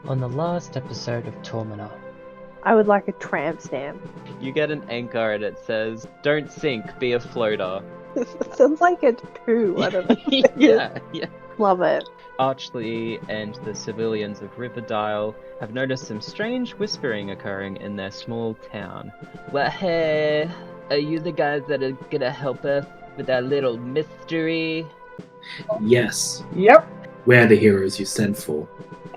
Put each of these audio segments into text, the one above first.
on the last episode of Tormena. I would like a tramp stamp. You get an anchor and it says, "Don't sink, be a floater." It sounds like a coup. I don't know. yeah. Love it. Archley and the civilians of Riverdial have noticed some strange whispering occurring in their small town. Well, hey, are you the guys that are gonna help us with our little mystery? Yes, Yep. we're the heroes you sent for.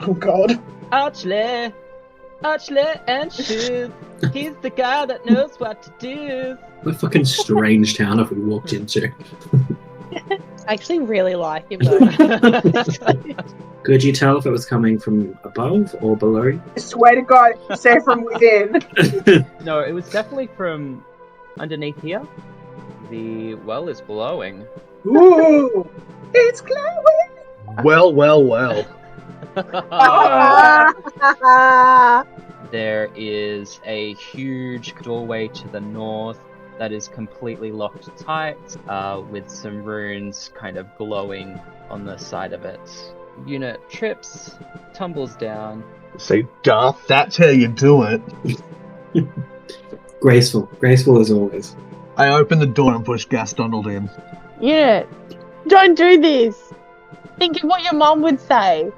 Oh god. Archley and Shoes. He's the guy that knows what to do. What a fucking strange town have we walked into. I actually really like him though. Could you tell if it was coming from above or below? I swear to god, say from within. No, it was definitely from underneath here. The well is blowing. Ooh! It's glowing! Well. There is a huge doorway to the north that is completely locked tight, with some runes kind of glowing on the side of it. Unit trips, tumbles down. See, Darth, that's how you do it. Graceful as always. I open the door and push Gastonald in. Yeah. Don't do this. Think of what your mum would say.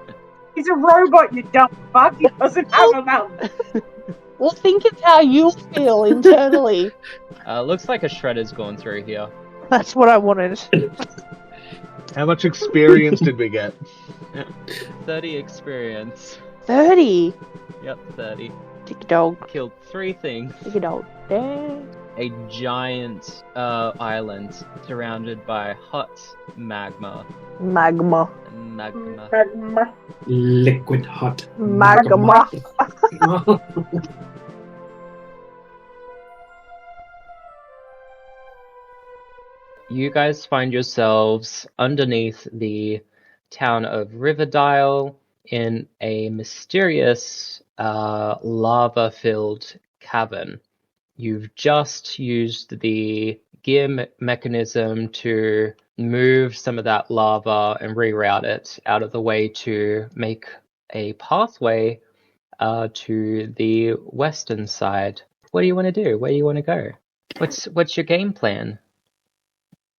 He's a robot, you dumb fuck. He doesn't have a mouth. Well, think it's how you feel internally. Looks like a shredder's gone through here. That's what I wanted. How much experience did we get? 30 experience. 30. Yep, 30. Dick dog. Killed 3 things. Dick dog. Damn. A giant island surrounded by hot magma. Magma. Liquid hot. Magma. You guys find yourselves underneath the town of Riverdial in a mysterious lava-filled cavern. You've just used the gear mechanism to move some of that lava and reroute it out of the way to make a pathway to the western side. What do you want to do? Where do you want to go? What's your game plan?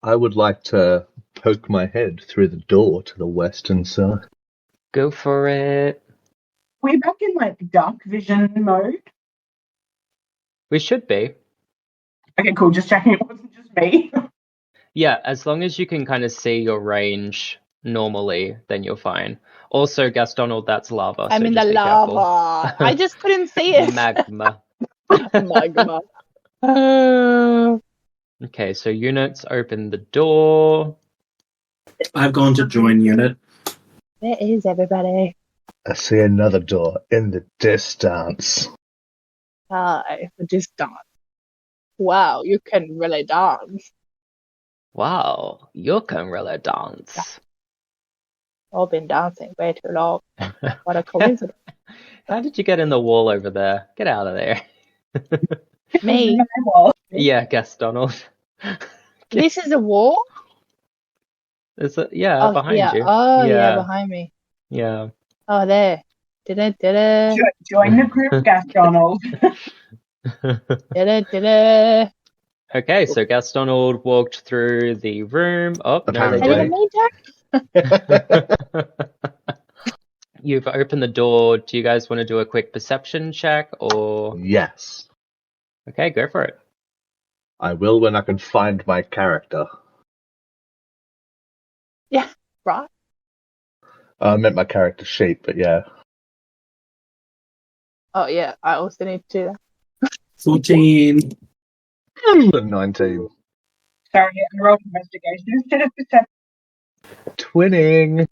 I would like to poke my head through the door to the western side. Go for it. We're back in like dark vision mode. We should be. Okay, cool. Just checking it wasn't just me. Yeah, as long as you can kind of see your range normally, then you're fine. Also, Gastonald, that's lava. I'm so in just the be careful. lava. I just couldn't see it. Magma. Magma. Okay, so units open the door. I've gone to join unit. Where is everybody? I see another door in the distance. Hi, just dance. Wow, you can really dance. Wow, you can really dance. I've been dancing way too long. What a coincidence. How did you get in the wall over there? Get out of there. Me? Yeah, Gastonald. This is a wall? Is it? Yeah, behind yeah. you. Oh, yeah, behind me. Yeah. Oh, there. Did-it. Join the group, Gastonald. Did-it. Okay, so Gastonald walked through the room. Oh, no, they I didn't didn't. mean to. You've opened the door. Do you guys want to do a quick perception check, or? Yes. Okay, go for it. I will when I can find my character. Yeah, right. I meant my character sheet, but yeah. Oh, yeah, I also need to do that. 14. 19. Sorry, I rolled investigation instead of perception. Twinning.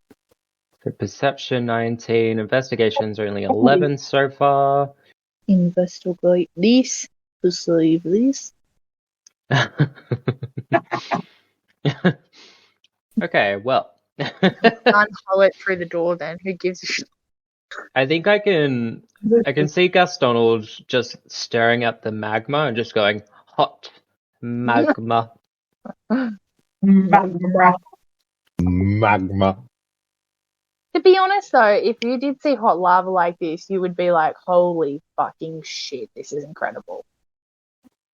So perception 19, investigation's only 11 so far. Investigate this. To save this. Okay, well. Can't haul it through the door then. Who gives a shit? I think I can see Gastonald just staring at the magma and just going, hot magma. Magma. Magma. To be honest, though, if you did see hot lava like this, you would be like, holy fucking shit, this is incredible.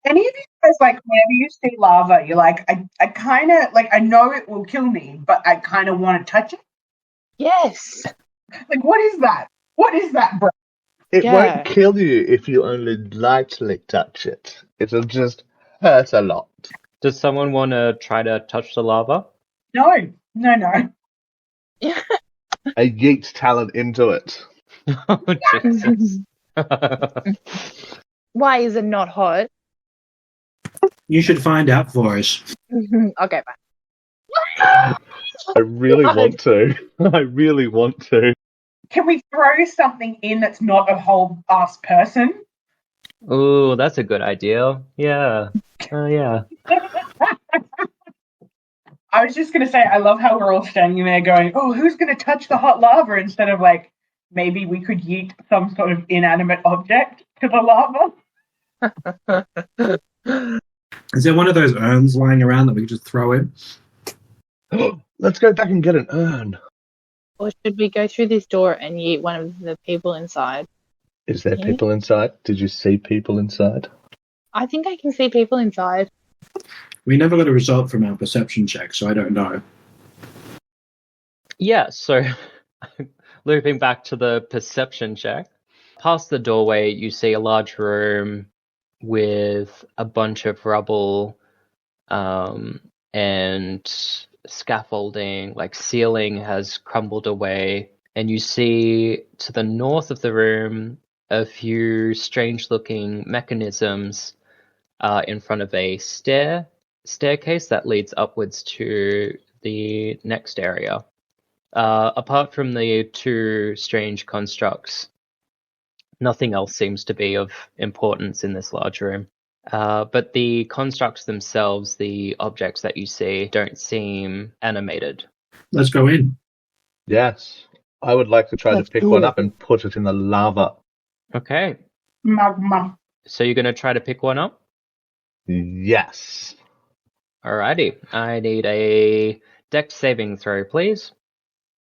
Any of you guys, like, whenever you see lava, you're like, I kind of, like, I know it will kill me, but I kind of want to touch it? Yes. Like, what is that? What is that, bro? It Yeah. won't kill you if you only lightly touch it. It'll just hurt a lot. Does someone want to try to touch the lava? No. A yeet talent into it. Oh, Jesus. Why is it not hot? You should find out for us. Okay, bye. I really want to. I really want to. Can we throw something in that's not a whole ass person? Ooh, that's a good idea. Yeah. Oh, yeah. I was just going to say, I love how we're all standing there going, oh, who's going to touch the hot lava? Instead of like, maybe we could yeet some sort of inanimate object to the lava. Is there one of those urns lying around that we could just throw in? Let's go back and get an urn. Or should we go through this door and yeet one of the people inside? Is there Yeah. people inside? Did you see people inside? I think I can see people inside. We never got a result from our perception check, so I don't know. Yeah, so looping back to the perception check. Past the doorway, you see a large room with a bunch of rubble and scaffolding, like ceiling has crumbled away. And you see to the north of the room a few strange looking mechanisms in front of a staircase that leads upwards to the next area. Apart from the two strange constructs, nothing else seems to be of importance in this large room. But the constructs themselves, the objects that you see, don't seem animated. Let's go in. Yes. I would like to try Let's to pick do one it. up and put it in the lava. Okay, Magma. so you're going to try to pick one up? Yes. Alrighty, I need a dex saving throw, please.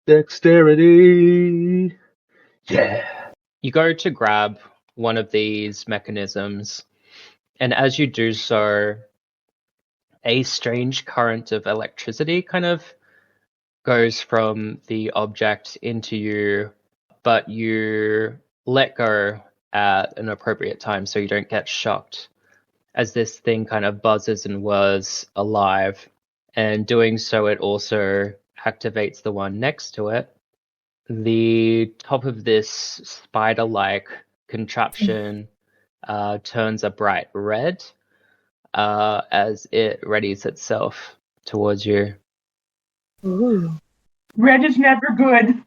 Dexterity. Yeah. You go to grab one of these mechanisms, and as you do so, a strange current of electricity kind of goes from the object into you, but you let go at an appropriate time so you don't get shocked as this thing kind of buzzes and whirs alive. And doing so, it also activates the one next to it. The top of this spider-like contraption turns a bright red as it readies itself towards you. Ooh. Red is never good.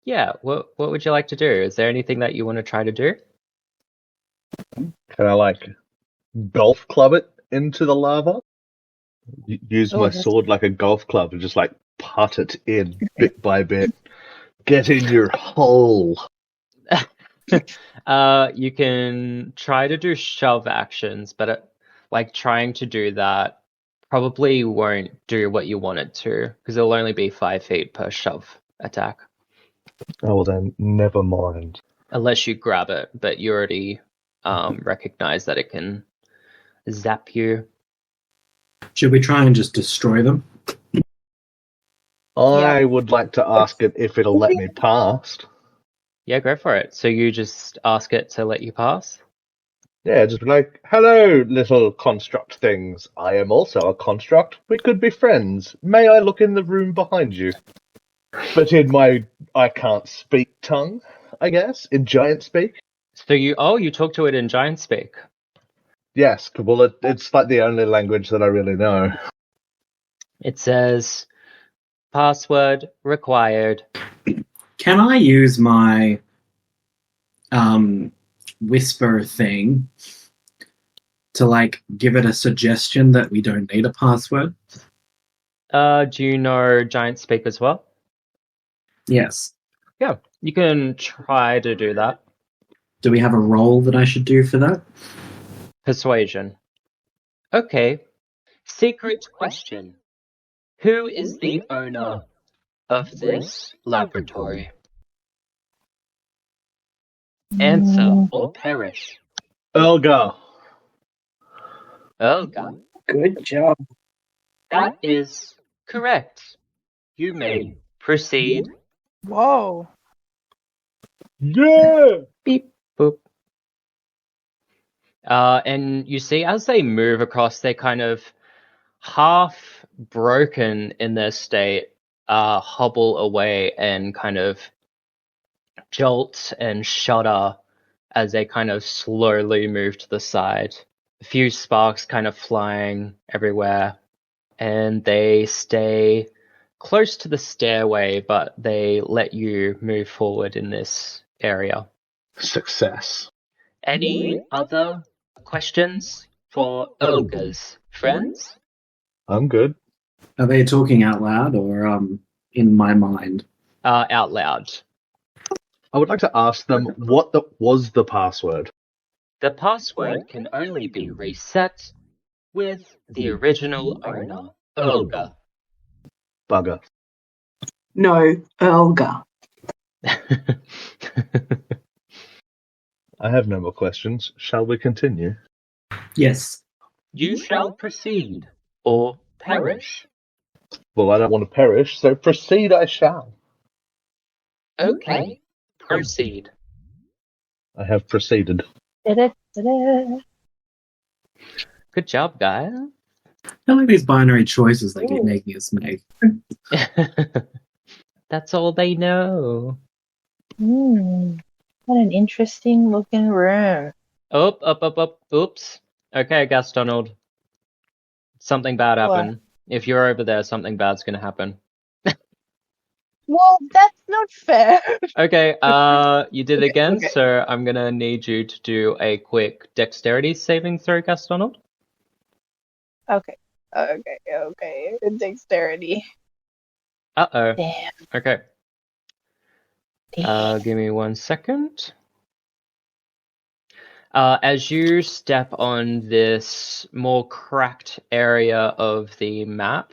Yeah, what would you like to do? Is there anything that you want to try to do? Can I, like, golf club it into the lava? Use Oh, my that's- sword like a golf club and just, like, putt it in bit by bit. Get in your hole. You can try to do shove actions, but like trying to do that probably won't do what you want it to, because it'll only be 5 feet per shove attack. Oh, well then, never mind. Unless you grab it, but you already recognize that it can zap you. Should we try and just destroy them? I would like to ask it if it'll let me past. Yeah, go for it. So you just ask it to let you pass? Yeah, just be like, hello, little construct things. I am also a construct. We could be friends. May I look in the room behind you? But in my I can't speak tongue, I guess, in giant speak. So you talk to it in giant speak. Yes, well, it's like the only language that I really know. It says, password required. Can I use my whisper thing to like give it a suggestion that we don't need a password? Do you know giant speak as well? Yes. Yeah, you can try to do that. Do we have a roll that I should do for that? Persuasion. Okay. Secret question. Who is the owner of this laboratory? Answer or perish. Elgar. Elgar. Good job. That is correct. You may proceed. Whoa. Yeah. Beep boop. And you see, as they move across, they're kind of half broken in their state, hobble away and kind of jolt and shudder as they kind of slowly move to the side. A few sparks kind of flying everywhere, and they stay close to the stairway, but they let you move forward in this area. Success. Any other questions for Olga's friends? I'm good. Are they talking out loud or in my mind? Out loud. I would like to ask them what was the password. The password can only be reset with the original owner, Olga. Bugger. No, Elgar. I have no more questions. Shall we continue? Yes. You shall proceed or perish. Well, I don't want to perish, so proceed I shall. Okay, proceed. I have proceeded. Da-da-da-da. Good job, guys. I like these binary choices they keep making us make. That's all they know. What an interesting looking room. Up. Oops. Okay, Gas Donald. Something bad What? happened. If you're over there, something bad's gonna happen. Well, that's not fair. Okay, you did it again, okay. so I'm gonna need you to do a quick dexterity saving throw, Gas Donald. Okay. Dexterity. Uh-oh. Damn. Okay. Give me 1 second. As you step on this more cracked area of the map,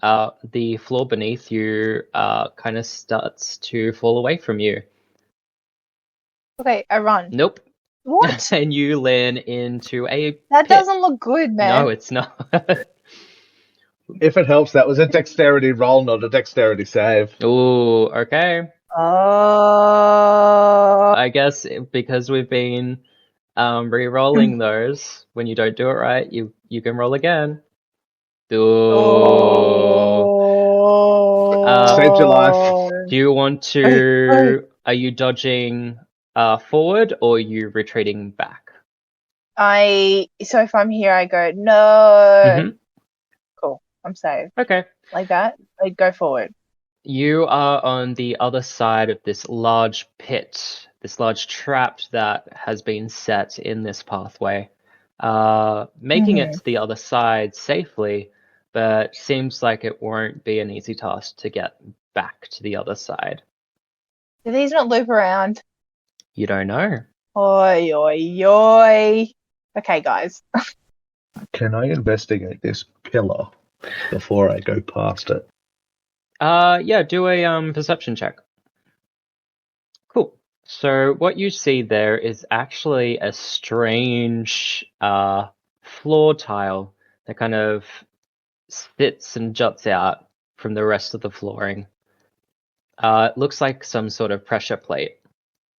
the floor beneath you kind of starts to fall away from you. Okay, I run. Nope. What? And you land into a That pit. doesn't look good, man. No, it's not. If it helps, that was a dexterity roll, not a dexterity save. Ooh, okay. Oh. I guess because we've been re-rolling those, when you don't do it right, you can roll again. Saved your life. Do you want to... Are you dodging forward or are you retreating back? So if I'm here, I go, no. Mhm. Cool. I'm safe. Okay. Like that. I go forward. You are on the other side of this large pit, this large trap that has been set in this pathway. Making it to the other side safely, but seems like it won't be an easy task to get back to the other side. Do these not loop around? You don't know. Oi, oi, oi. Okay, guys. Can I investigate this pillar before I go past it? Yeah, do a perception check. Cool. So what you see there is actually a strange floor tile that kind of sits and juts out from the rest of the flooring. It looks like some sort of pressure plate,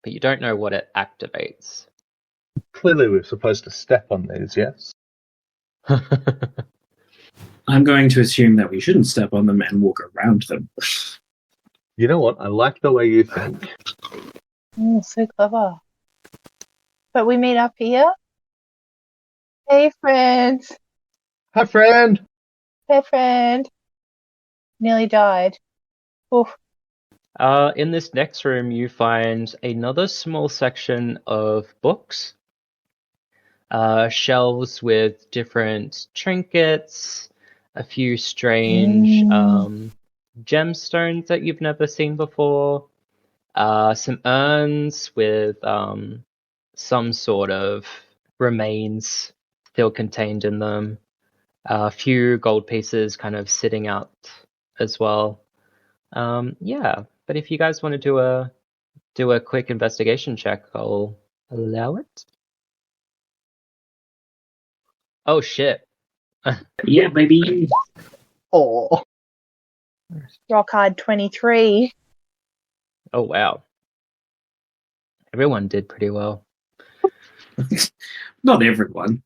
but you don't know what it activates. Clearly we're supposed to step on these, yes? I'm going to assume that we shouldn't step on them and walk around them. You know what? I like the way you think. So clever. But we meet up here. Hey, friends. Hi, friend! Hey, friend. Nearly died. Oof. In this next room, you find another small section of books. Shelves with different trinkets, a few strange gemstones that you've never seen before, some urns with some sort of remains still contained in them, a few gold pieces kind of sitting out as well. Yeah, but if you guys want to do a quick investigation check, I'll allow it. Oh shit. Yeah, baby. Oh, Rock hard 23. Oh wow. Everyone did pretty well. Not everyone.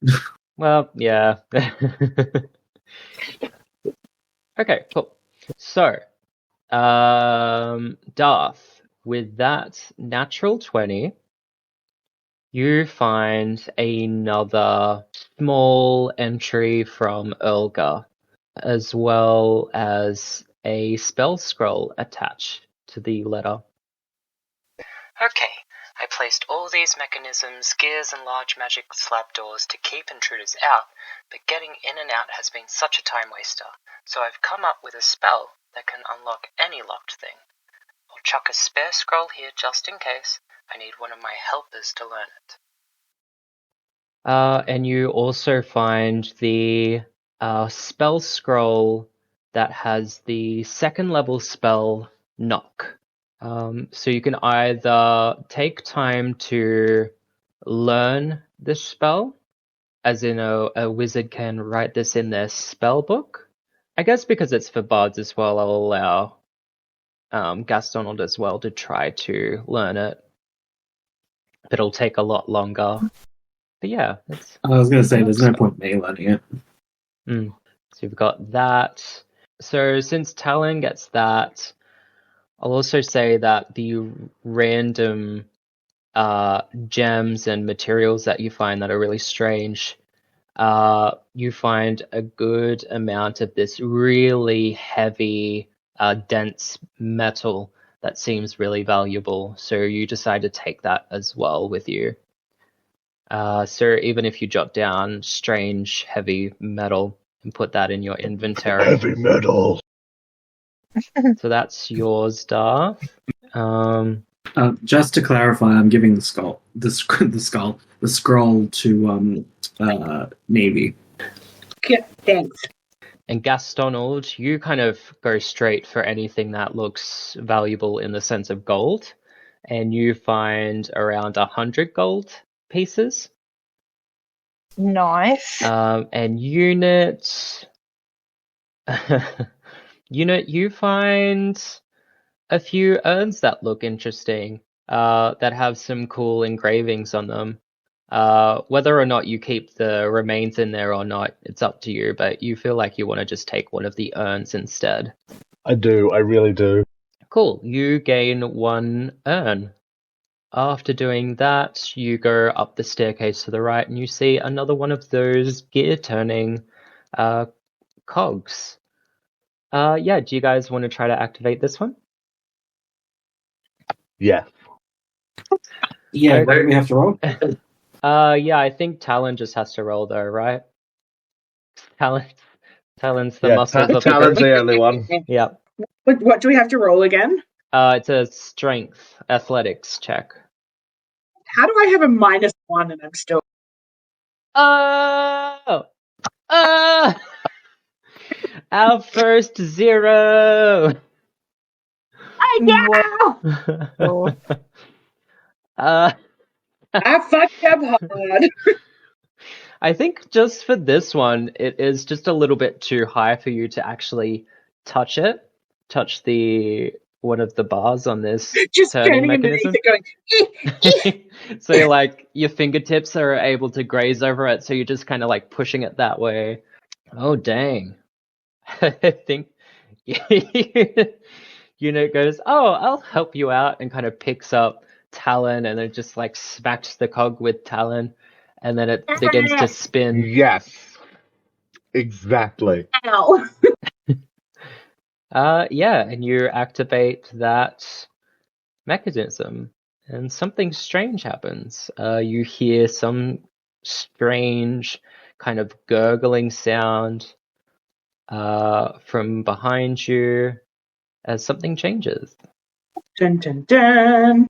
Well, yeah. Okay, cool. So, Darth, with that natural 20, you find another small entry from Olga, as well as a spell scroll attached to the letter. Okay, I placed all these mechanisms, gears, and large magic slab doors to keep intruders out, but getting in and out has been such a time waster, so I've come up with a spell that can unlock any locked thing. I'll chuck a spare scroll here just in case. I need one of my helpers to learn it. And you also find the spell scroll that has the second level spell Knock. So you can either take time to learn this spell, as in a wizard can write this in their spell book. I guess because it's for bards as well, I'll allow Gastonald as well to try to learn it. But it'll take a lot longer. But yeah, it's I was going to say, there's no point me learning it. So you've got that. So since Talon gets that, I'll also say that the random gems and materials that you find that are really strange, you find a good amount of this really heavy, dense metal that seems really valuable. So you decide to take that as well with you. So even if you jot down strange heavy metal and put that in your inventory. heavy metal. So that's yours, Darth. Just to clarify, I'm giving the scroll to Navy. Okay, thanks. And Gastonald, you kind of go straight for anything that looks valuable in the sense of gold, and you find around 100 gold pieces. Nice. And Unit, you find a few urns that look interesting, that have some cool engravings on them. Whether or not you keep the remains in there or not, it's up to you, but you feel like you want to just take one of the urns instead. I do, I really do. Cool, you gain 1 urn. After doing that, you go up the staircase to the right and you see another one of those gear-turning cogs. Yeah, do you guys want to try to activate this one? Yeah. Yeah, Okay. what do we have to roll? Yeah, I think Talon just has to roll though, right? Talon's the Yeah, muscles of the Talon's group. the only one. Yeah. What do we have to roll again? It's a strength athletics check. How do I have a -1 and I'm still... Oh! Our first 0! Oh. I fucked up hard. I think just for this one, it is just a little bit too high for you to actually touch it. Touch one of the bars on this Just turning standing underneath mechanism. it going, So you're like, your fingertips are able to graze over it, so you're just kind of like pushing it that way. Oh, dang. I think Unit goes, oh, I'll help you out, and kind of picks up Talon and it just like smacks the cog with Talon, and then it begins to spin. Yes. Exactly. ow. Yeah, and you activate that mechanism, and something strange happens. You hear some strange kind of gurgling sound from behind you as something changes. Dun, dun, dun.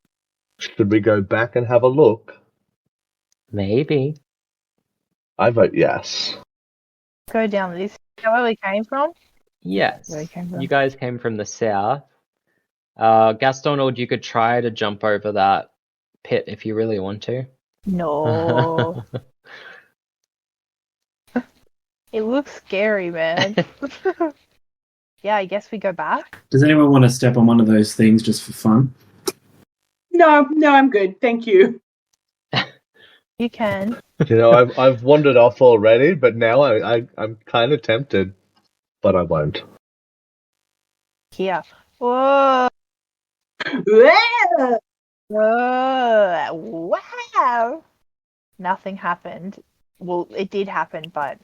Should we go back and have a look? Maybe. I vote yes. Go down this. Is that where we came from? Yes. Where we came from. You guys came from the south. Gastonald, you could try to jump over that pit if you really want to. No. It looks scary, man. Yeah, I guess we go back. Does anyone want to step on one of those things just for fun? No, I'm good. Thank you. You can. You know, I've wandered off already, but now I'm kind of tempted, but I won't. Here. Whoa. Yeah. Whoa. Wow. Nothing happened. Well, it did happen, but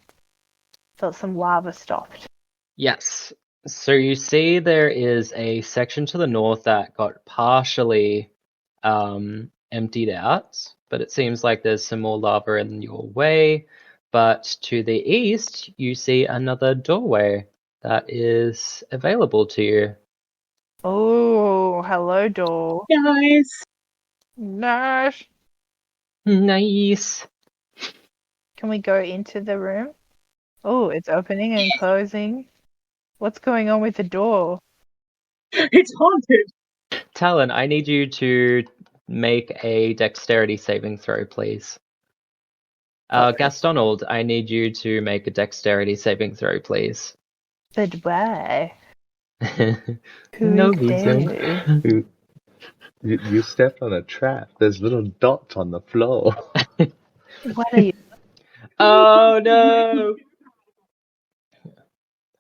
felt some lava stopped. Yes. So you see there is a section to the north that got partially emptied out, but it seems like there's some more lava in your way. But to the east, you see another doorway that is available to you. Oh, hello, door. Guys. Nice. Nice. Can we go into the room? Oh, it's opening and closing. What's going on with the door? It's haunted. Talon, I need you to make a dexterity saving throw, please. Gastonald, I need you to make a dexterity saving throw, please. But why? No Who reason. You stepped on a trap. There's little dots on the floor. What are you? Oh no!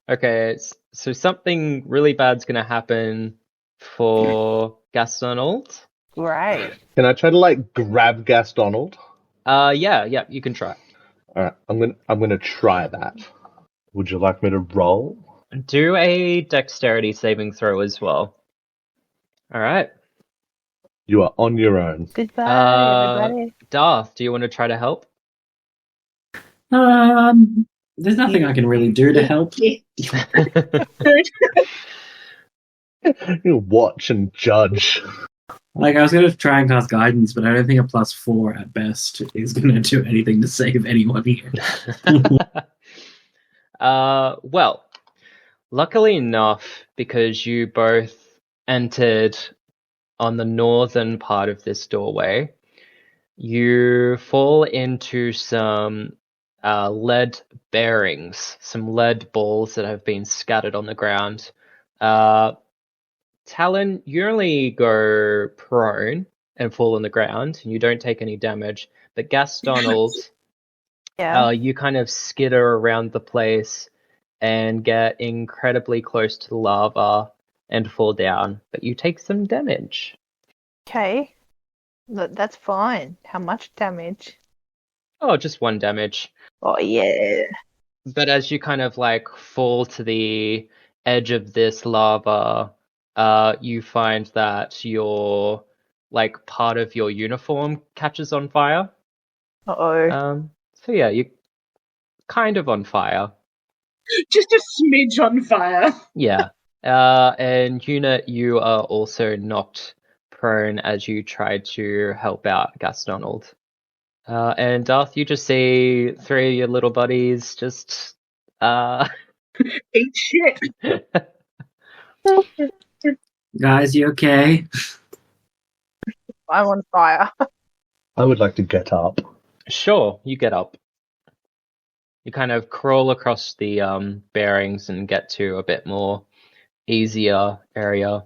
Okay, so something really bad's gonna happen for Gastonald. Right. Can I try to like grab Gastonald? Yeah, you can try. All right, I'm gonna try that. Would you like me to roll? Do a dexterity saving throw as well. All right. You are on your own. Goodbye, everybody. Darth, do you want to try to help? There's nothing I can really do to help. You watch and judge. Like, I was going to try and cast guidance, but I don't think a +4 at best is going to do anything to save anyone here. Well, luckily enough, because you both entered on the northern part of this doorway, you fall into some lead bearings, some lead balls that have been scattered on the ground. Talon, you only go prone and fall on the ground, and you don't take any damage. But Gastonald, Yeah. you kind of skitter around the place and get incredibly close to the lava and fall down, but you take some damage. Okay. Look, that's fine. How much damage? Oh, just 1 damage. Oh, yeah. But as you kind of like fall to the edge of this lava, you find that your like part of your uniform catches on fire. Uh-oh. So yeah, you're kind of on fire. Just a smidge on fire. Yeah. And Unit, you are also knocked prone as you try to help out Gastonald. And Darth, you just see 3 of your little buddies just Eat shit. Guys, you okay? I'm on fire. I would like to get up. Sure, you get up. You kind of crawl across the bearings and get to a bit more easier area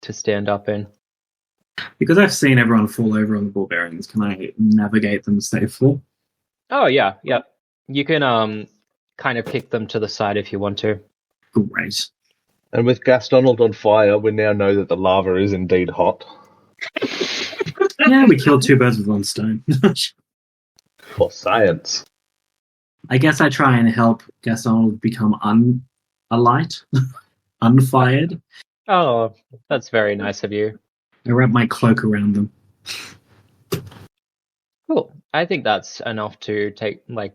to stand up in. Because I've seen everyone fall over on the ball bearings, can I navigate them safely? Oh yeah. You can kind of kick them to the side if you want to. Great. And with Gastonald on fire, we now know that the lava is indeed hot. Yeah, we killed 2 birds with 1 stone. For science. I guess I try and help Gaston become unalight, unfired. Oh, that's very nice of you. I wrap my cloak around them. Cool. I think that's enough to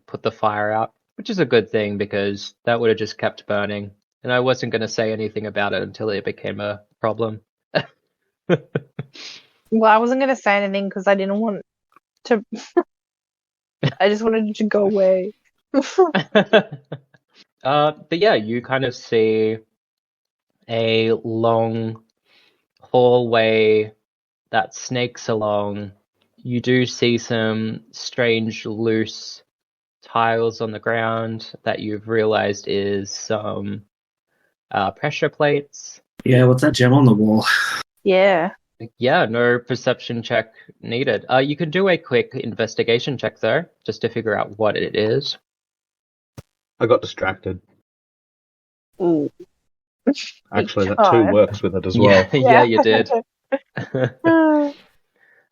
put the fire out, which is a good thing because that would have just kept burning. And I wasn't going to say anything about it until it became a problem. Well, I wasn't going to say anything because I didn't want to... I just wanted it to go away. But yeah, you kind of see a long hallway that snakes along, you do see some strange loose tiles on the ground that you've realized is some pressure plates. Yeah, what's that gem on the wall? Yeah. Yeah, no perception check needed. You can do a quick investigation check though, just to figure out what it is. I got distracted. Ooh. Actually, that God. 2 works with it as well. Yeah, you did.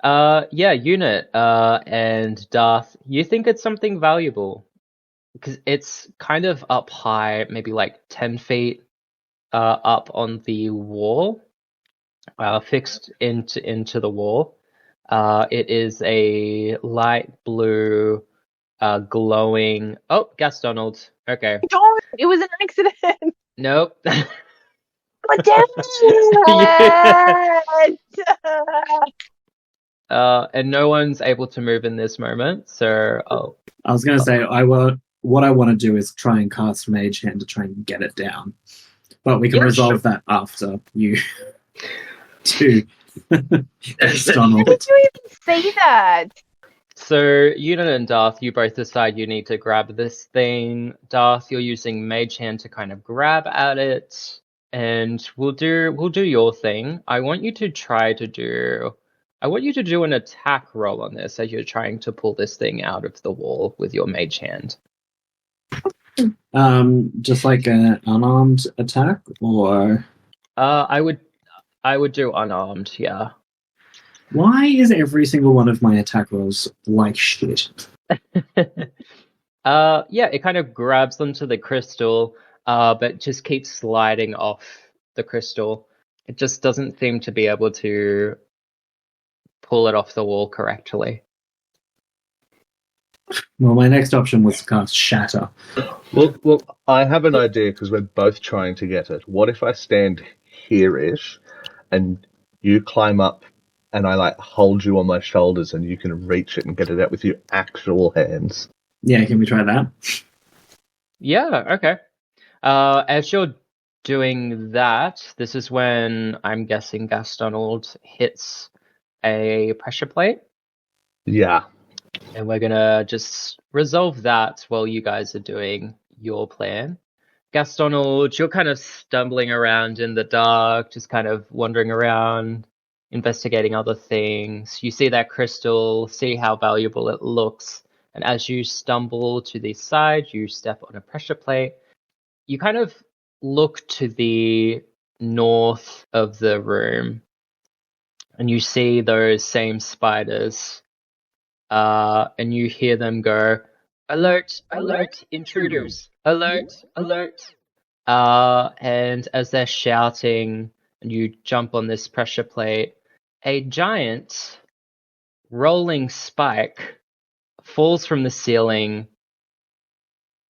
Yeah, Unit and Darth, you think it's something valuable because it's kind of up high, maybe like 10 feet up on the wall, fixed into the wall. It is a light blue, glowing. Oh, Gas Donald. Okay. Don't! It was an accident! Nope. But damn it! And no one's able to move in this moment, so I was going to say, what I want to do is try and cast Mage Hand to try and get it down. But we can Yeah, resolve that after you do. Donald. How did you even say that? So Unit and Darth, you both decide you need to grab this thing. Darth, you're using Mage Hand to kind of grab at it, and we'll do your thing. I want you to do an attack roll on this as you're trying to pull this thing out of the wall with your Mage Hand. Just like an unarmed attack, or I would do unarmed, yeah. why is every single one of my attack rolls like shit? Yeah, it kind of grabs onto the crystal, but just keeps sliding off the crystal. It just doesn't seem to be able to pull it off the wall correctly. Well, my next option was to cast Shatter. Well, I have an idea because we're both trying to get it. What if I stand here-ish and you climb up and I like hold you on my shoulders and you can reach it and get it out with your actual hands? Yeah, can we try that? Yeah, okay. As you're doing that, this is when I'm guessing Gas Donald hits a pressure plate. Yeah. And we're gonna just resolve that while you guys are doing your plan. Gas Donald, you're kind of stumbling around in the dark, just kind of wandering around, investigating other things. You see that crystal, see how valuable it looks, and as you stumble to the side, you step on a pressure plate. You kind of look to the north of the room, and you see those same spiders, and you hear them go, "Alert, alert, intruders! Alert, alert!" And as they're shouting, and you jump on this pressure plate, a giant rolling spike falls from the ceiling,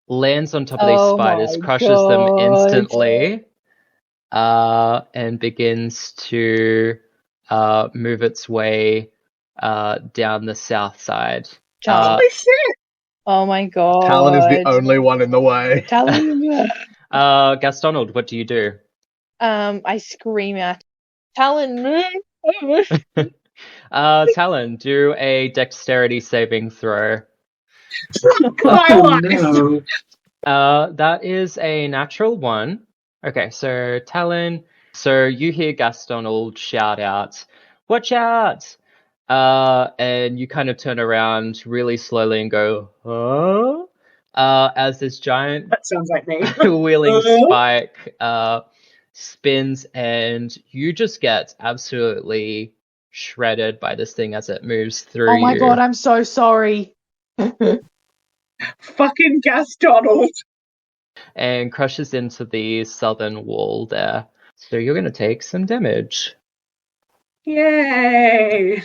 lands on top of these spiders, crushes them instantly, and begins to move its way down the south side. Holy shit! Oh my god. Talon is the only one in the way. Talon. Gas Donald, what do you do? I scream at Talon, move! Talon, do a dexterity saving throw. My Oh, life. no. That is a natural 1. Okay, so Talon, so you hear Gas Donald shout out, "Watch out!" And you kind of turn around really slowly and go, "Huh?" As this giant That sounds like me. wheeling spike spins, and you just get absolutely shredded by this thing as it moves through Oh my you. god, I'm so sorry. Fucking Gas Donald. And crushes into the southern wall there. So you're going to take some damage. Yay!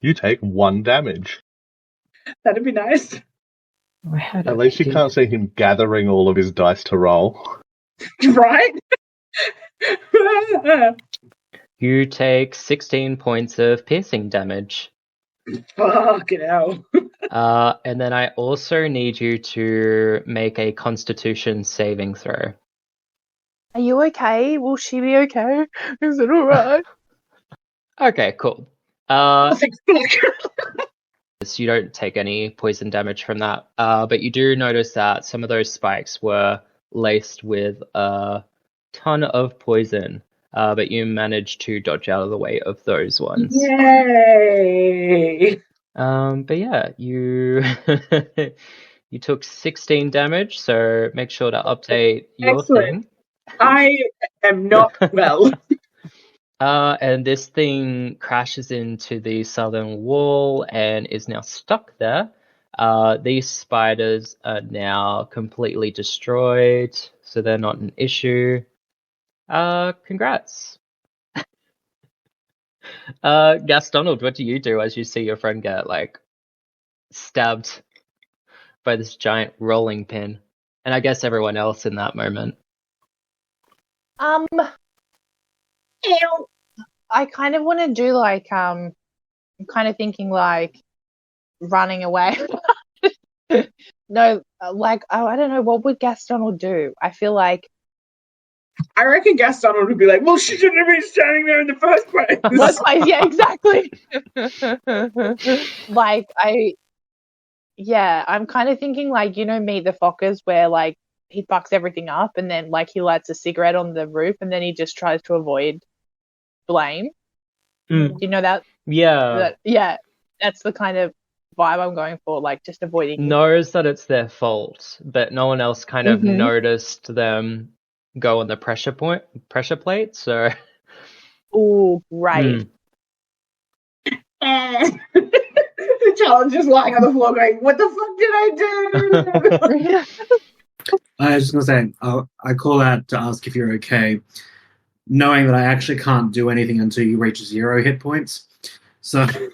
You take 1 damage. That'd be nice. At least you can't see him gathering all of his dice to roll. Right? You take 16 points of piercing damage. Fucking hell. And then I also need you to make a Constitution saving throw. Are you okay? Will she be okay? Is it alright? Okay, cool. Thanks, fuck. So you don't take any poison damage from that, but you do notice that some of those spikes were laced with a ton of poison, but you managed to dodge out of the way of those ones. Yay! But yeah, you you took 16 damage, so make sure to update your Excellent. thing. I am not well. And this thing crashes into the southern wall and is now stuck there. These spiders are now completely destroyed, so they're not an issue. Congrats. Gastonald, what do you do as you see your friend get, like, stabbed by this giant rolling pin? And I guess everyone else in that moment. I kind of want to do like I'm kind of thinking like running away. No, like I don't know, what would Gaston do? I feel like I reckon Gaston would be like, well, she shouldn't have been standing there in the first place. yeah, exactly. Like I'm kind of thinking like, you know, Meet the Fockers, where like he fucks everything up and then like he lights a cigarette on the roof and then he just tries to avoid blame. Do you know that? Yeah. That's the kind of vibe I'm going for, like just avoiding. Knows that it's their fault, but no one else kind of Mhm. noticed them go on the pressure plate, so Oh, great. The challenge is lying on the floor going, what the fuck did I do? I was just going to say, I call out to ask if you're okay, knowing that I actually can't do anything until you reach 0 hit points. So I've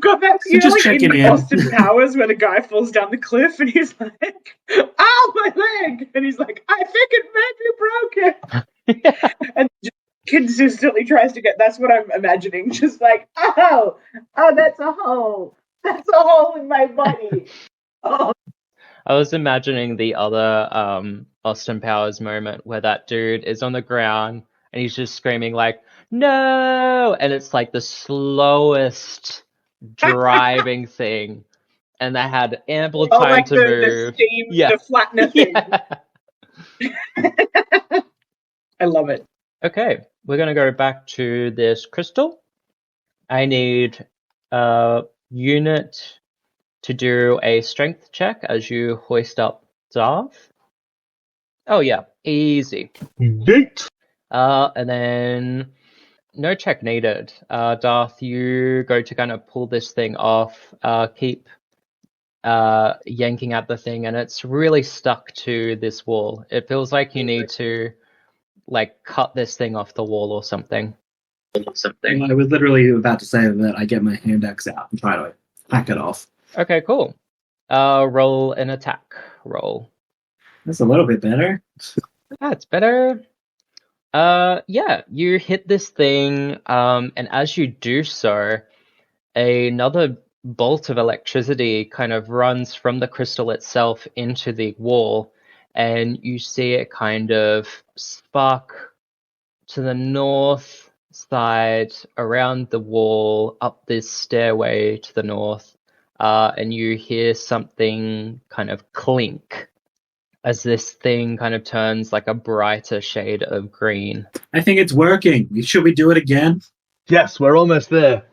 got that, So you know, just like checking in in. Austin Powers when a guy falls down the cliff and he's like, ow, my leg! And he's like, I think it may be broken. And just consistently tries to get, that's what I'm imagining, just like, oh, that's a hole. That's a hole in my body. Oh. I was imagining the other Austin Powers moment where that dude is on the ground and he's just screaming like, no! And it's like the slowest driving thing. And they had ample time like to the move. steam, Yeah. the flattener thing. Yeah. I love it. Okay, we're going to go back to this crystal. I need a unit to do a strength check as you hoist up Darth. Oh yeah, easy. Yeet. And then no check needed. Darth, you go to kind of pull this thing off, keep yanking at the thing, and it's really stuck to this wall. It feels like you need to like cut this thing off the wall or something. I was literally about to say that I get my hand axe out and try to hack it off. Okay, cool. Roll an attack roll. That's a little bit better. That's better. Yeah, you hit this thing, and as you do so, another bolt of electricity kind of runs from the crystal itself into the wall, and you see it kind of spark to the north side, around the wall, up this stairway to the north, and you hear something kind of clink as this thing kind of turns like a brighter shade of green. I think it's working. Should we do it again? Yes, we're almost there.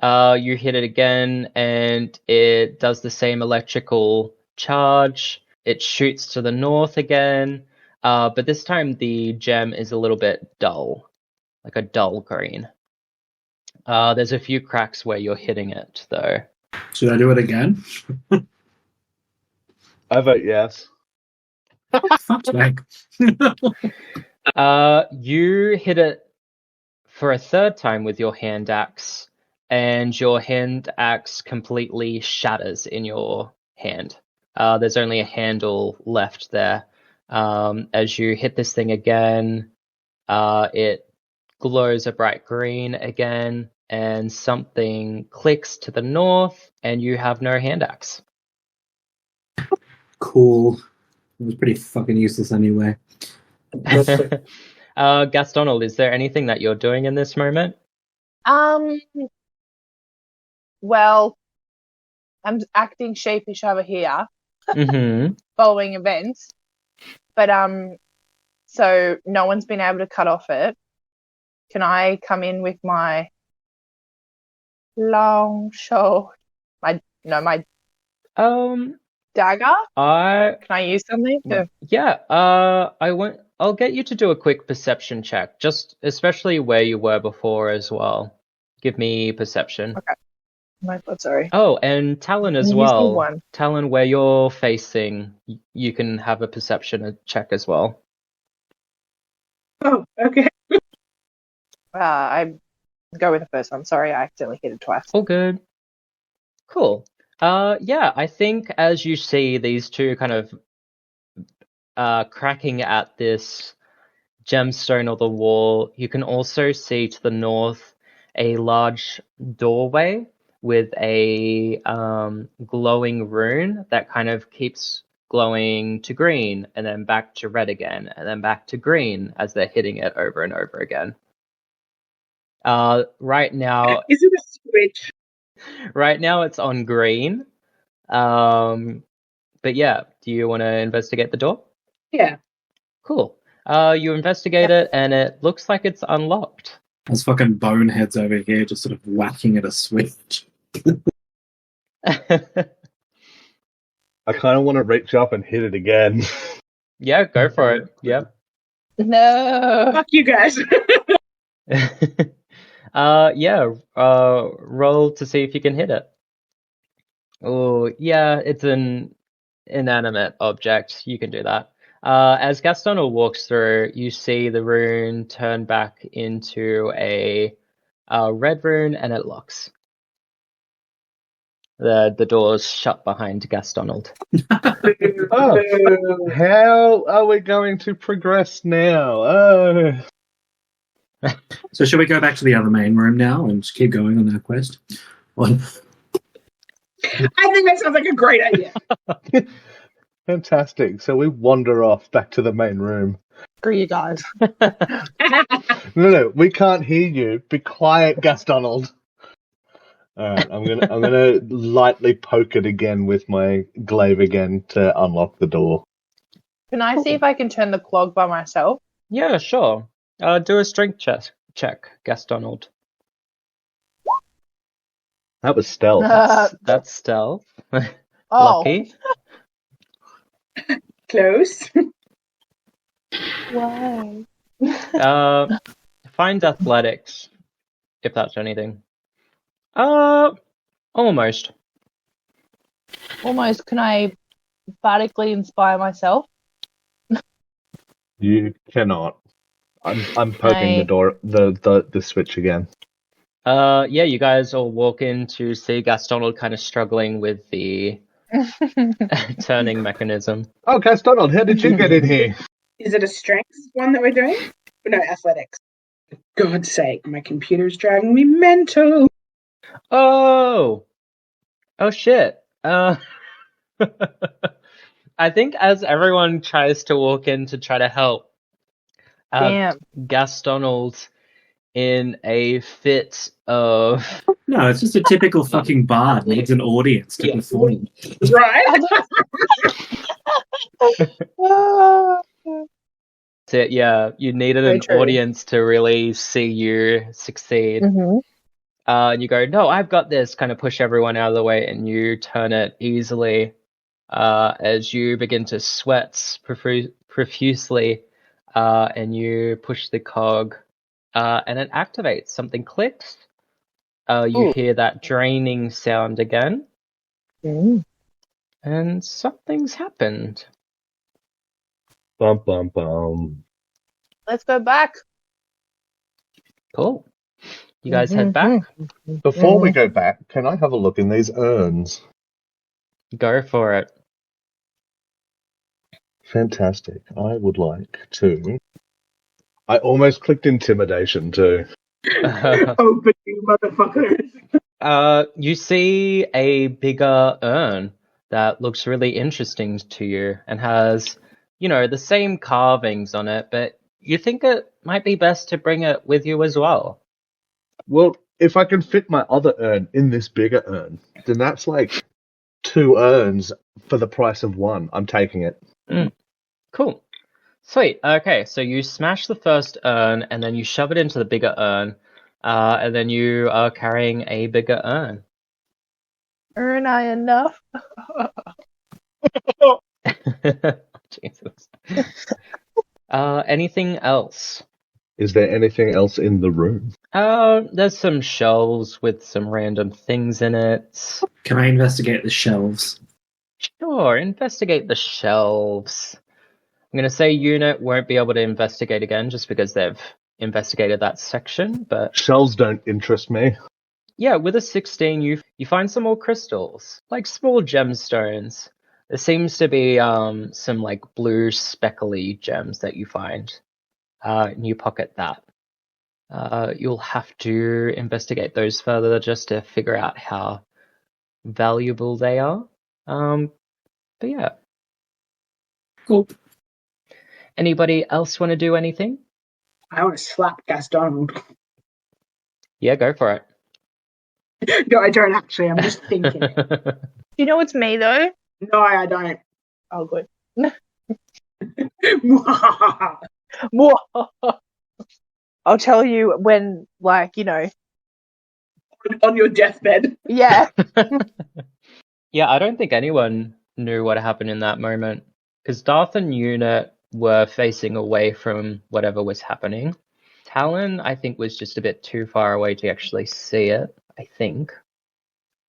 You hit it again, and it does the same electrical charge. It shoots to the north again, but this time the gem is a little bit dull, like a dull green. There's a few cracks where you're hitting it, though. Should I do it again? I vote yes. Fuck's sake. You hit it for a third time with your hand axe, and your hand axe completely shatters in your hand. There's only a handle left there. As you hit this thing again, it glows a bright green again, and something clicks to the north, and you have no hand axe. Cool. It was pretty fucking useless anyway. Gastonald, is there anything that you're doing in this moment? Well, I'm acting sheepish over here, Mm-hmm. following events, but so no one's been able to cut off it. Can I come in with my long sword? My dagger? Can I use something to... Yeah, I'll get you to do a quick perception check, just especially where you were before as well. Give me perception. Okay. My God, sorry. Oh, and Talon as Can you use the well. one? Talon, where you're facing, you can have a perception check as well. Oh, okay. I go with the first one. Sorry, I accidentally hit it twice. All good. Cool. Yeah, I think as you see these two kind of cracking at this gemstone of the wall, you can also see to the north a large doorway with a glowing rune that kind of keeps glowing to green and then back to red again and then back to green as they're hitting it over and over again. Right now, Is it a switch? right now it's on green. But yeah, do you want to investigate the door? Yeah. Cool. You investigate it, and it looks like it's unlocked. There's fucking boneheads over here just sort of whacking at a switch. I kind of want to reach up and hit it again. Yeah, go for it. Yep. No. Fuck you guys. Yeah. Roll to see if you can hit it. Oh, yeah, it's an inanimate object. You can do that. As Gaston walks through, you see the rune turn back into a red rune, and it locks. The door's shut behind Gastonald. Oh, how are we going to progress now? Oh. So shall we go back to the other main room now and just keep going on our quest? I think that sounds like a great idea. Fantastic. So we wander off back to the main room. Screw you guys. No, we can't hear you. Be quiet, Gastonald. Alright, I'm gonna lightly poke it again with my glaive again to unlock the door. Can I see if I can turn the clog by myself? Yeah, sure. Do a strength check, Gastonald. That was stealth. That's stealth. Oh. Lucky. Close. Why? Find athletics, if that's anything. Almost. Almost. Can I bardically inspire myself? You cannot. I'm poking the door, the switch again. Yeah, you guys all walk in to see Gastonald kind of struggling with the turning mechanism. Oh, Gastonald, how did you get in here? Is it a strength one that we're doing? No, athletics. For God's sake, my computer's driving me mental. Oh shit. I think as everyone tries to walk in to try to help, Damn. Gastonald, in a fit of... No, it's just a typical fucking bard needs an audience to perform. Right? So, yeah, you needed Very an true. audience to really see you succeed. Mm-hmm. And you go, no, I've got this, kind of push everyone out of the way, and you turn it easily as you begin to sweat profusely, and you push the cog, and it activates. Something clicks. You hear that draining sound again, and something's happened. Bum, bum, bum. Let's go back. Cool. You guys head back? Before we go back, can I have a look in these urns? Go for it. Fantastic. I would like to... I almost clicked intimidation too. Oh, but you motherfuckers. You see a bigger urn that looks really interesting to you and has, the same carvings on it, but you think it might be best to bring it with you as well? Well, if I can fit my other urn in this bigger urn, then that's like 2 urns for the price of 1. I'm taking it. Cool. Sweet. Okay, so you smash the first urn, and then you shove it into the bigger urn, and then you are carrying a bigger urn. Earn I enough? Jesus. Anything else? Is there anything else in the room? There's some shelves with some random things in it. Can I investigate the shelves? Sure, investigate the shelves. I'm going to say unit won't be able to investigate again just because they've investigated that section, but Shelves don't interest me. yeah, with a 16 you find some more crystals, like small gemstones. There seems to be some like blue speckly gems that you find. And you pocket that. You'll have to investigate those further just to figure out how valuable they are. But yeah. Cool. Anybody else want to do anything? I want to slap Gaston. Yeah, go for it. No, I don't actually. I'm just thinking. Do you know it's me though? No, I don't. Oh, good. I'll tell you when, like, you know. On your deathbed. Yeah. Yeah, I don't think anyone knew what happened in that moment. Because Darth and Unit were facing away from whatever was happening. Talon, I think, was just a bit too far away to actually see it, I think.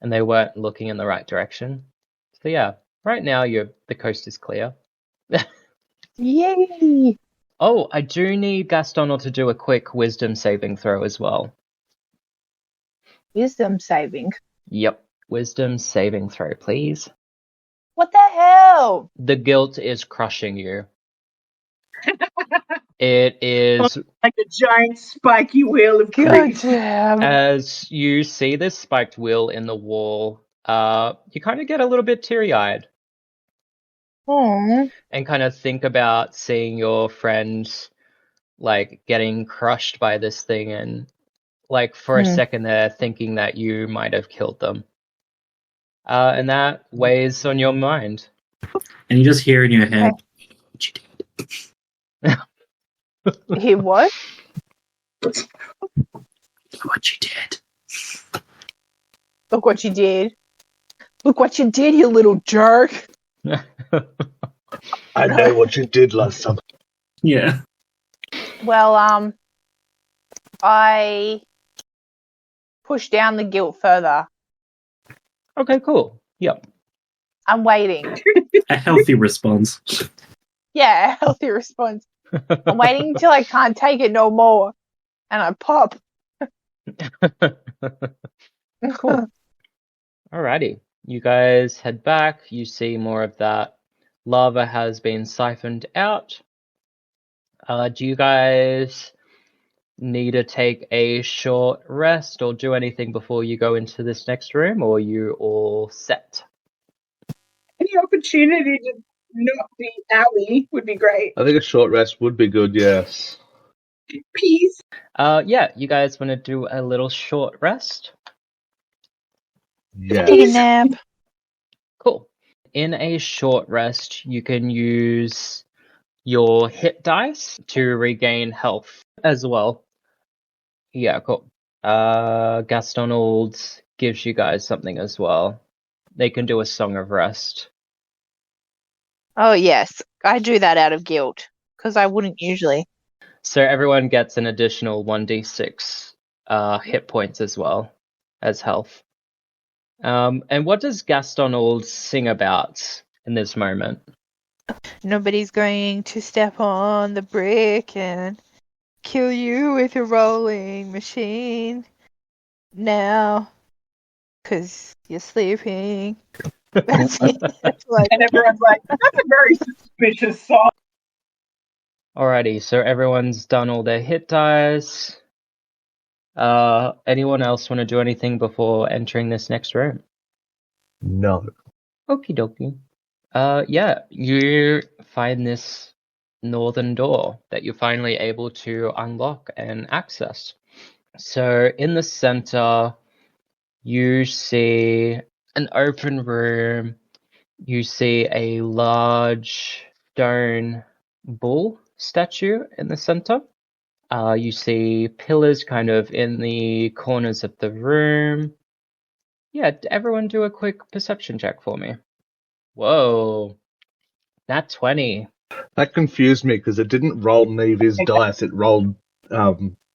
And they weren't looking in the right direction. So yeah, right now the coast is clear. Yay! Oh, I do need Gaston to do a quick wisdom saving throw as well. Wisdom saving. Yep, wisdom saving throw, please. What the hell? The guilt is crushing you. It is like a giant spiky wheel of God grief. damn. as you see this spiked wheel in the wall, you kind of get a little bit teary-eyed. Aww. And kind of think about seeing your friends like getting crushed by this thing, and like for a second there thinking that you might have killed them. And that weighs on your mind. And you just hear in your head, what you did. Hear what? What you did. Look what you did. Look what you did, you little jerk. I know what you did last summer. Yeah. Well, I push down the guilt further. Okay, cool. Yep. I'm waiting. A healthy response. Yeah, a healthy response. I'm waiting until I can't take it no more. And I pop. Cool. Alrighty. You guys head back. You see more of that lava has been siphoned out. Do you guys need to take a short rest or do anything before you go into this next room, or are you all set? Any opportunity to not be owie would be great. I think a short rest would be good, yes. Peace. Yeah, you guys want to do a little short rest? Yeah. Take a nap. Cool. In a short rest, you can use your hit dice to regain health as well. Yeah, cool. Gaston gives you guys something as well. They can do a Song of Rest. Oh, yes. I do that out of guilt. Because I wouldn't usually. So everyone gets an additional 1d6 hit points as well as health. And what does Gaston sing about in this moment? Nobody's going to step on the brick and kill you with a rolling machine now because you're sleeping. That's it. That's like, And everyone's like, that's a very suspicious song. Alrighty, so everyone's done all their hit dice. Anyone else want to do anything before entering this next room? No. Okie dokie. Yeah, you find this northern door that you're finally able to unlock and access. So in the center, you see an open room. You see a large stone bull statue in the center. You see pillars kind of in the corners of the room. Yeah, everyone do a quick perception check for me. Whoa, nat 20. That confused me because it didn't roll Navy's dice, it rolled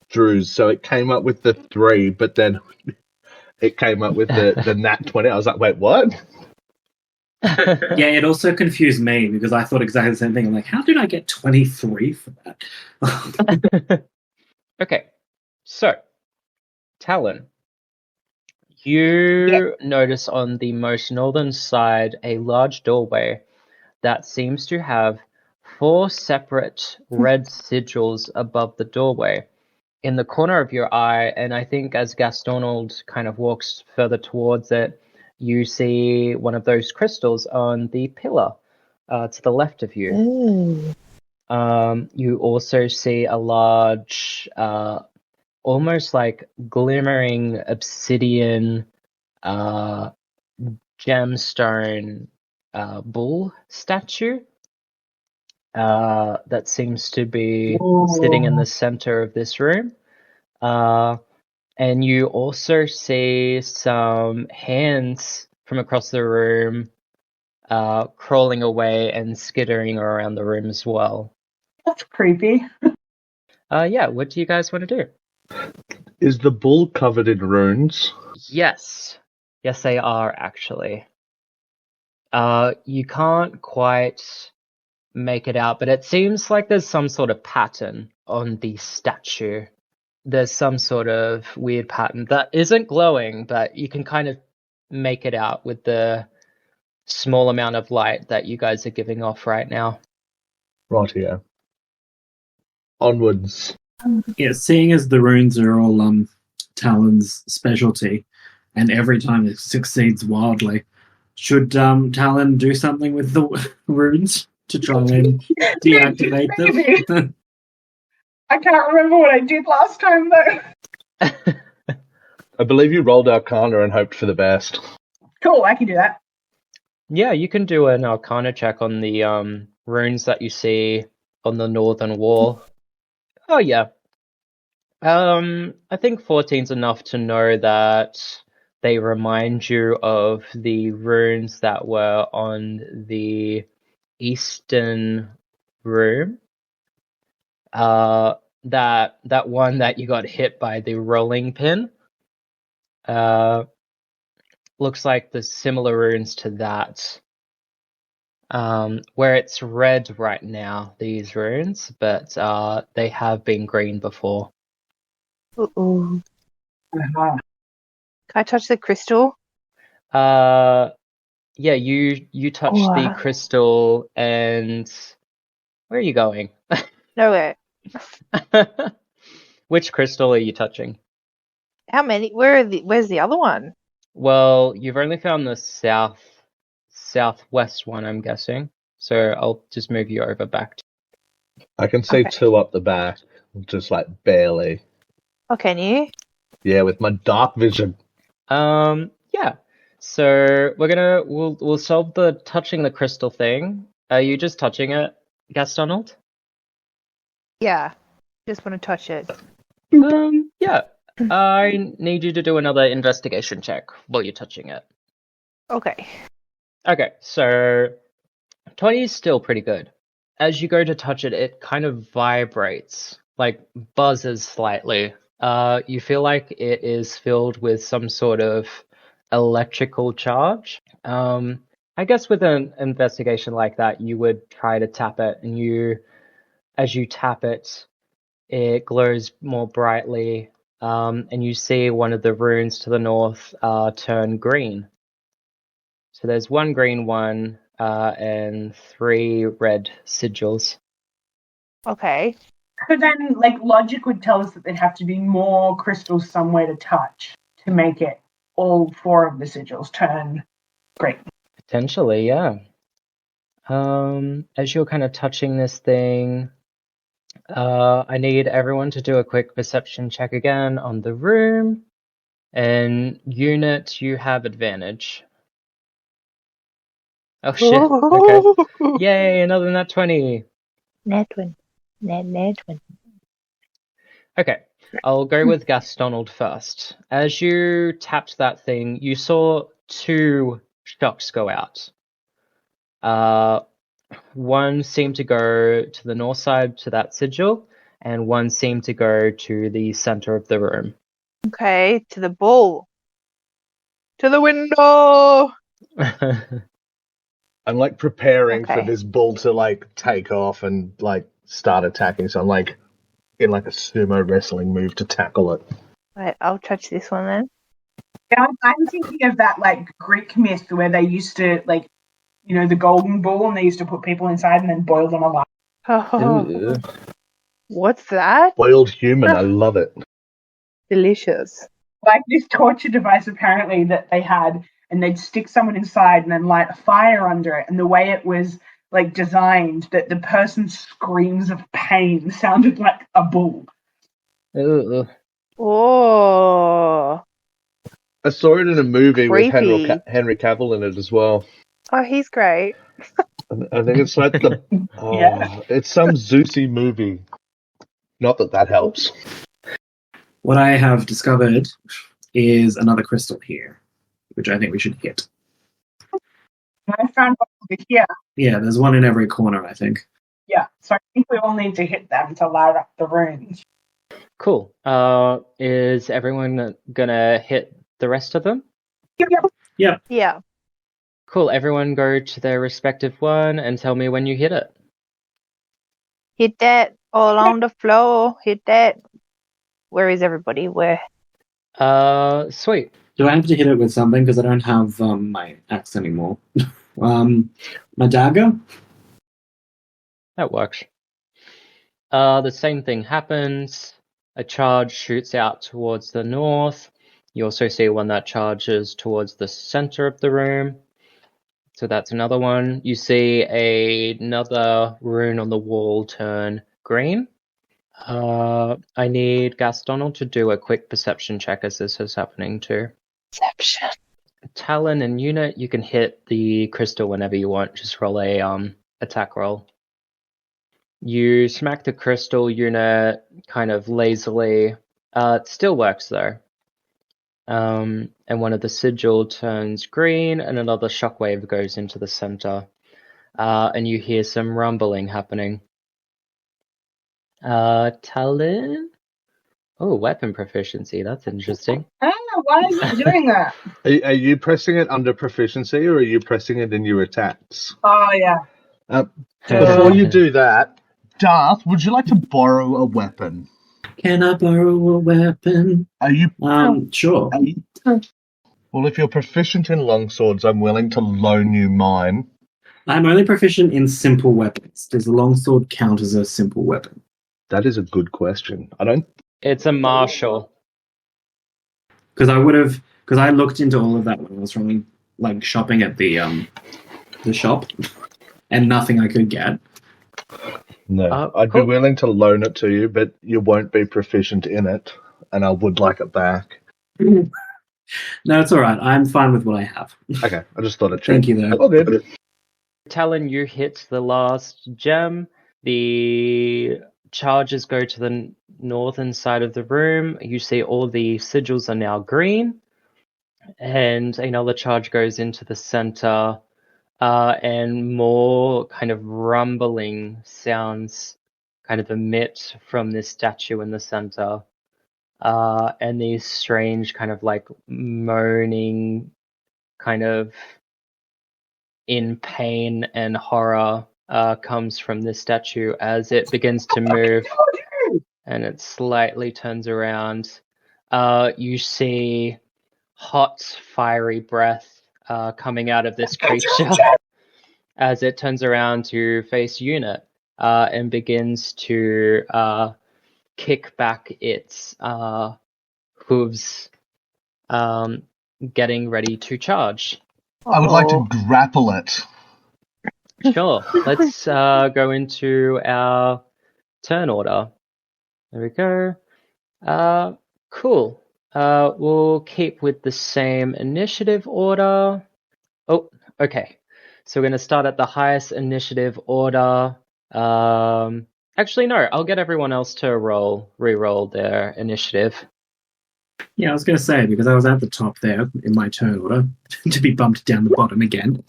Drew's, so it came up with the 3, but then it came up with the nat 20. I was like, wait, what? Yeah, it also confused me because I thought exactly the same thing. I'm like, how did I get 23 for that? Okay, so, Talon, you notice on the most northern side a large doorway that seems to have 4 separate red sigils above the doorway. In the corner of your eye, and I think as Gastonald kind of walks further towards it, you see one of those crystals on the pillar to the left of you. Ooh. You also see a large, almost like glimmering obsidian gemstone bull statue that seems to be sitting in the center of this room. And you also see some hands from across the room crawling away and skittering around the room as well. That's creepy. Yeah, what do you guys want to do? Is the bull covered in runes? Yes. Yes, they are, actually. You can't quite make it out, but it seems like there's some sort of pattern on the statue. There's some sort of weird pattern that isn't glowing, but you can kind of make it out with the small amount of light that you guys are giving off right now. Right here. Onwards. Yeah, seeing as the runes are all Talon's specialty, and every time it succeeds wildly, should Talon do something with the runes to try and deactivate them? I can't remember what I did last time, though. I believe you rolled Arcana and hoped for the best. Cool, I can do that. Yeah, you can do an Arcana check on the runes that you see on the northern wall. Oh yeah. I think 14's enough to know that they remind you of the runes that were on the eastern room. That one that you got hit by the rolling pin. Looks like there's similar runes to that. Where it's red right now, these runes, but they have been green before. Ooh. Uh-huh. Can I touch the crystal? Yeah, you touch the crystal, and where are you going? Nowhere. Which crystal are you touching? How many? Where's the other one? Well, you've only found the southwest one, I'm guessing. So I'll just move you over back. I can see 2 up the back, just like barely. Oh, can you? Yeah, with my dark vision. Yeah. So we'll solve the touching the crystal thing. Are you just touching it, Gastonald? Yeah. Just want to touch it. Yeah. I need you to do another investigation check while you're touching it. Okay. Okay, so 20 is still pretty good. As you go to touch it, it kind of vibrates, like buzzes slightly. You feel like it is filled with some sort of electrical charge. I guess with an investigation like that, you would try to tap it, and as you tap it, it glows more brightly, and you see one of the runes to the north turn green. So there's 1 green one and 3 red sigils. Okay. So then, logic would tell us that there'd have to be more crystals somewhere to touch to make it all 4 of the sigils turn green. Potentially, yeah. As you're kind of touching this thing, I need everyone to do a quick perception check again on the room. And unit, you have advantage. Oh shit. Okay. Yay, another nat 20. Nat 20. Nat 20. Okay, I'll go with Gastonald first. As you tapped that thing, you saw 2 shocks go out. One seemed to go to the north side to that sigil, and one seemed to go to the center of the room. Okay, to the bull. To the window! I'm like preparing for Okay. this bull to like take off and like start attacking. So I'm like in like a sumo wrestling move to tackle it. Right, I'll touch this one then. Yeah, I'm thinking of that like Greek myth where they used to like, you know, the golden bull, and they used to put people inside and then boil them alive. Oh, Ooh. what's that? Boiled human, I love it. Delicious. Like this torture device apparently that they had, and they'd stick someone inside and then light a fire under it, and the way it was like designed that the person's screams of pain sounded like a bull. Ooh. Oh. I saw it in a movie with Creepy. Henry Cavill in it as well. Oh, he's great. I think it's like the Yeah. it's some Zeusy movie. Not that that helps. What I have discovered is another crystal here, which I think we should hit. I found one over here. Yeah, there's one in every corner, I think. Yeah, so I think we all need to hit them to light up the runes. Cool. Is everyone gonna hit the rest of them? Yeah. Cool. Everyone go to their respective one and tell me when you hit it. Hit that all on the floor. Hit that. Where is everybody? Where? Sweet. Do I have to hit it with something? Because I don't have my axe anymore. My dagger? That works. The same thing happens. A charge shoots out towards the north. You also see one that charges towards the center of the room. So that's another one. You see another rune on the wall turn green. I need Gastonald to do a quick perception check as this is happening too. Perception. Talon and Unit, you can hit the crystal whenever you want. Just roll a attack roll. You smack the crystal unit kind of lazily. It still works though. And one of the sigil turns green and another shockwave goes into the center. And you hear some rumbling happening. Talon? Oh, weapon proficiency. That's interesting. Ah, why is it doing that? Are you pressing it under proficiency or are you pressing it in your attacks? Oh, yeah. Before you do that, Darth, would you like to borrow a weapon? Can I borrow a weapon? Are you? Sure. Well, if you're proficient in longswords, I'm willing to loan you mine. I'm only proficient in simple weapons. Does the longsword count as a simple weapon? That is a good question. I don't. It's a martial. Because I looked into all of that when I was from like shopping at the shop, and nothing I could get. No, I'd be willing to loan it to you, but you won't be proficient in it, and I would like it back. No, it's all right. I'm fine with what I have. Okay, I just thought I'd check. Thank you, though. All good. Talon, you hit the last gem. The charges go to the northern side of the room. You see all the sigils are now green. And another charge goes into the center. And more kind of rumbling sounds kind of emit from this statue in the center. And these strange kind of like moaning, kind of in pain and horror comes from this statue as it begins to move and it slightly turns around. You see hot, fiery breath coming out of this creature as it turns around to face Unit and begins to kick back its hooves, getting ready to charge. I would like to grapple it. Sure. Let's go into our turn order. There we go. Cool. We'll keep with the same initiative order. Oh, okay. So we're going to start at the highest initiative order. Actually, no. I'll get everyone else to re-roll their initiative. Yeah, I was going to say, because I was at the top there in my turn order, to be bumped down the bottom again.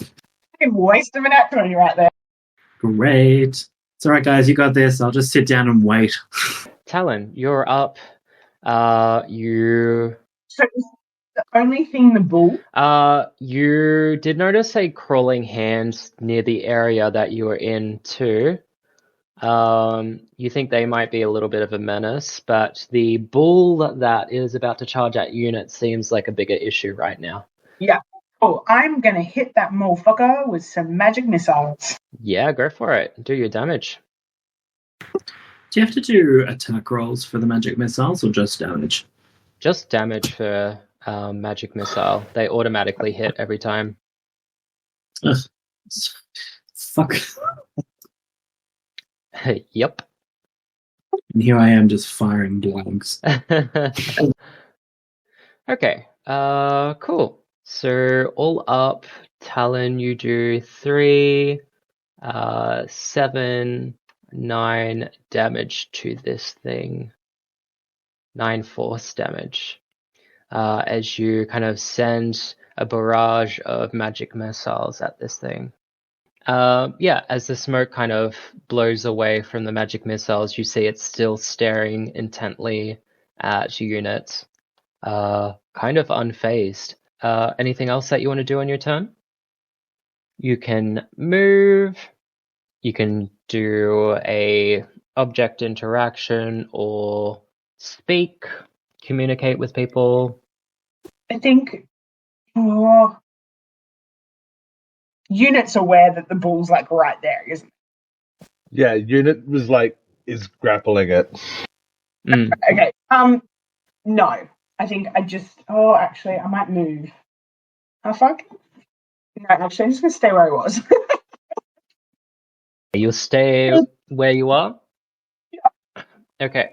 Fucking waste of an act 20 right there. Great. It's all right, guys. You got this. I'll just sit down and wait. Talon, you're up. You So is the only thing the bull? you did notice a crawling hand near the area that you were in too. You think they might be a little bit of a menace, but the bull that is about to charge at unit seems like a bigger issue right now. Yeah. Oh, I'm going to hit that motherfucker with some magic missiles. Yeah, go for it. Do your damage. Do you have to do attack rolls for the magic missiles or just damage? Just damage for magic missile. They automatically hit every time. Ugh. Fuck. Yep. And here I am just firing blanks. Okay. Cool. So all up, Talon, you do 3, 7, 9 damage to this thing. 9 force damage. As you kind of send a barrage of magic missiles at this thing. Yeah, as the smoke kind of blows away from the magic missiles, you see it's still staring intently at units, kind of unfazed. Anything else that you want to do on your turn? You can move, you can do a object interaction or speak, communicate with people. I think unit's aware that the bull's like right there, isn't it? Yeah, unit was is grappling it. Okay. No. I think actually I might move. How far? No, actually I'm just gonna stay where I was. You'll stay where you are? Yeah. Okay.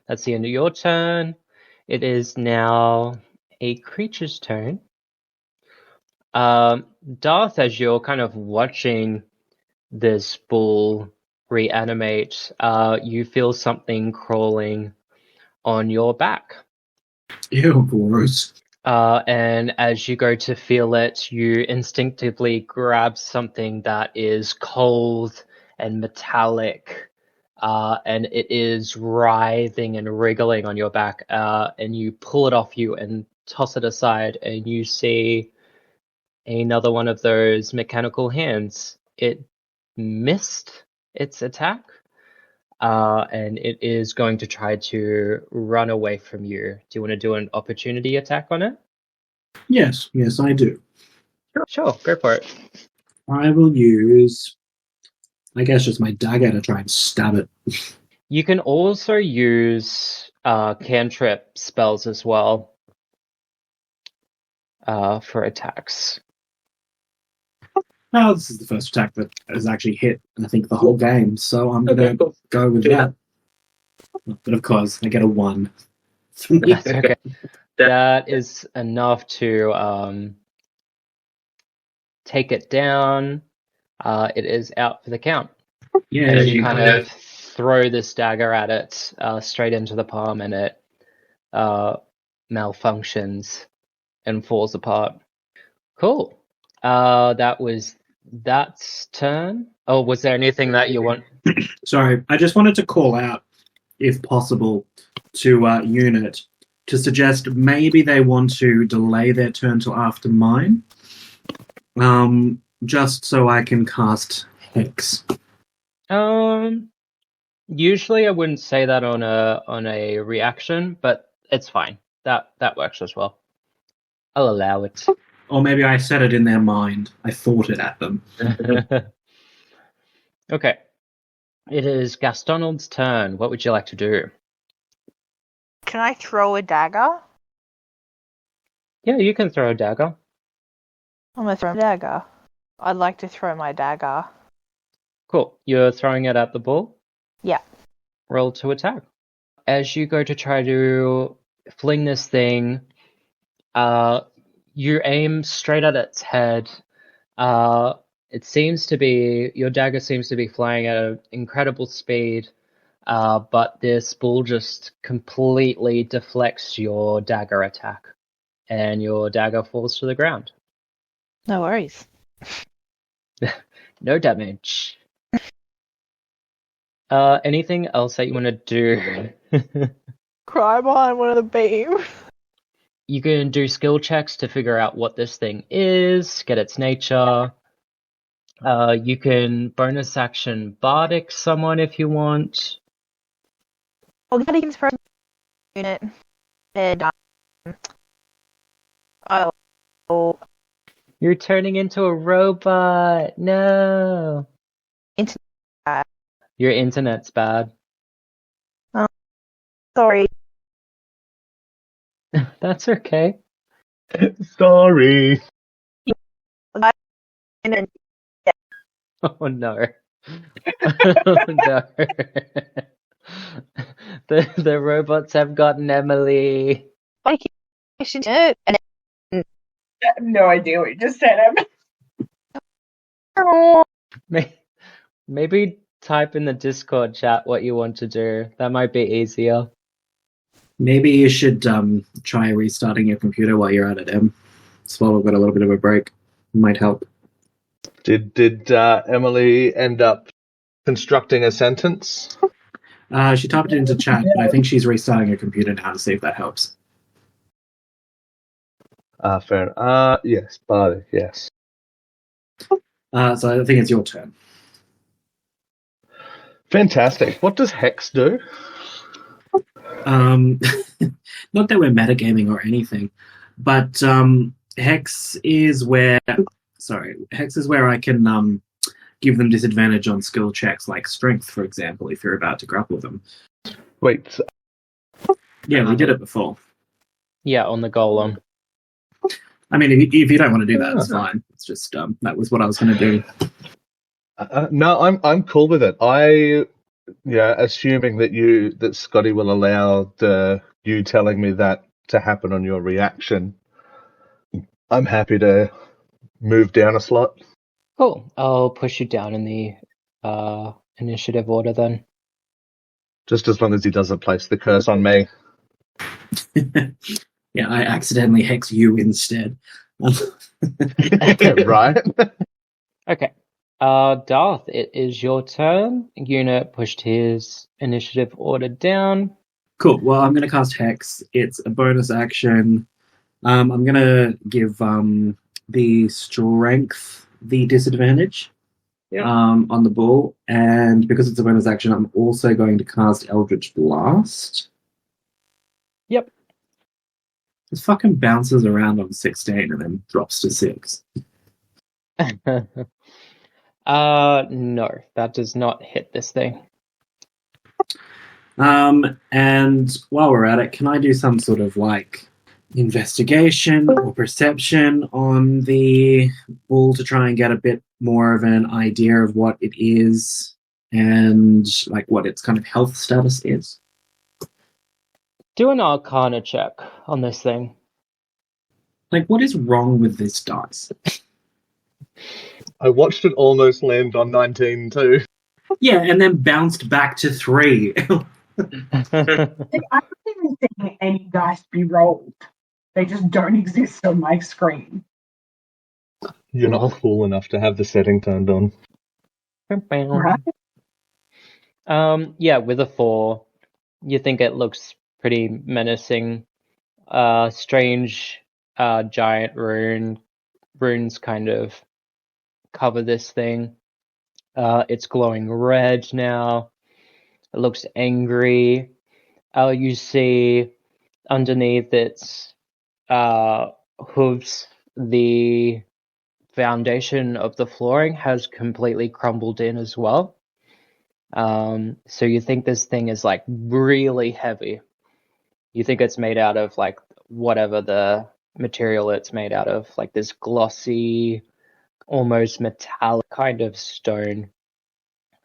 That's the end of your turn. It is now a creature's turn. Darth, as you're kind of watching this bull reanimate, you feel something crawling on your back. Ew, gross. And as you go to feel it, you instinctively grab something that is cold and metallic, and it is writhing and wriggling on your back, and you pull it off you and toss it aside, and you see another one of those mechanical hands. It missed its attack, and it is going to try to run away from you. Do you want to do an opportunity attack on it? Yes, I do. Sure, go for it. I will use, I guess, just my dagger to try and stab it. You can also use cantrip spells as well for attacks. Well, this is the first attack that has actually hit, I think, the whole game, so I'm going to go with that. But of course, I get a 1. That's okay. That is enough to take it down. It is out for the count. Yeah, As you kind of throw this dagger at it straight into the palm, and it malfunctions and falls apart. Cool. That was that's turn. Oh, was there anything that you want? Sorry, I just wanted to call out, if possible, to unit to suggest maybe they want to delay their turn till after mine, just so I can cast Hex. Usually I wouldn't say that on a reaction, but it's fine. That works as well. I'll allow it. Or maybe I said it in their mind. I thought it at them. Okay. It is Gastonald's turn. What would you like to do? Can I throw a dagger? Yeah, you can throw a dagger. I'm gonna throw a dagger. I'd like to throw my dagger. Cool. You're throwing it at the bull? Yeah. Roll to attack. As you go to try to fling this thing, you aim straight at its head. Your dagger seems to be flying at an incredible speed, but this bull just completely deflects your dagger attack, and your dagger falls to the ground. No worries. No damage. Anything else that you want to do? Cry behind one of the beams. You can do skill checks to figure out what this thing is, get its nature. You can bonus action bardic someone if you want. Well, the games for unit. And I'll You're turning into a robot. No. Internet. Your internet's bad. Sorry. That's okay. Sorry. And Oh no. Oh no. The robots have gotten Emily. it and I have no idea what you just said, Em. Maybe type in the Discord chat what you want to do. That might be easier. Maybe you should try restarting your computer while you're at it, Em. So while we've got a little bit of a break. Might help. Did Emily end up constructing a sentence? She typed it into chat, but I think she's restarting her computer now to see if that helps. Fair enough. Yes, bardic, yes. So I think it's your turn. Fantastic. What does Hex do? Not that we're metagaming or anything, but Hex is where I can give them disadvantage on skill checks like strength, for example, if you're about to grapple them. Wait. Yeah, we did it before. Yeah, on the golem. I mean, if you don't want to do that, it's fine. It's just that was what I was going to do. No, I'm cool with it. Assuming that Scotty will allow you telling me that to happen on your reaction, I'm happy to move down a slot. Cool. I'll push you down in the initiative order then. Just as long as he doesn't place the curse on me. Yeah, I accidentally hex you instead. Right? Okay. Darth, it is your turn. Unit pushed his initiative order down. Cool. Well, I'm going to cast Hex. It's a bonus action. I'm going to give the strength the disadvantage on the bull. And because it's a bonus action, I'm also going to cast Eldritch Blast. Yep. It fucking bounces around on 16 and then drops to 6. No, that does not hit this thing. And while we're at it, can I do some sort of like investigation or perception on the bull to try and get a bit more of an idea of what it is and like what its kind of health status is? Do an Arcana check on this thing. Like, what is wrong with this dice? I watched it almost land on 19 too. Yeah, and then bounced back to 3. Like, I haven't even seen any dice be rolled. They just don't exist on my screen. You're not cool enough to have the setting turned on. Right? Yeah, with a 4, you think it looks pretty menacing. Strange giant runes kind of cover this thing. It's glowing red now. It looks angry. You see underneath its hooves, the foundation of the flooring has completely crumbled in as well. So you think this thing is like really heavy. You think it's made out of like whatever the material it's made out of, like this glossy almost metallic kind of stone.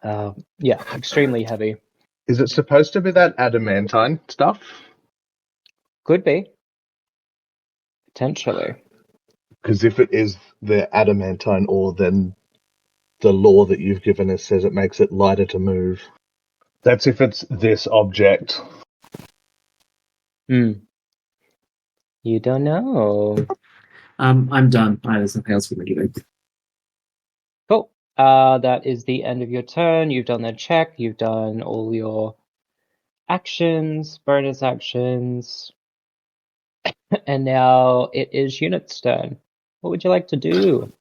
Yeah, extremely heavy. Is it supposed to be that adamantine stuff? Could be. Potentially. Because if it is the adamantine ore, then the law that you've given us says it makes it lighter to move. That's if it's this object. You don't know. I'm done. There's nothing else for me to do. Cool. That is the end of your turn. You've done that check. You've done all your actions, bonus actions. And now it is Unit's turn. What would you like to do?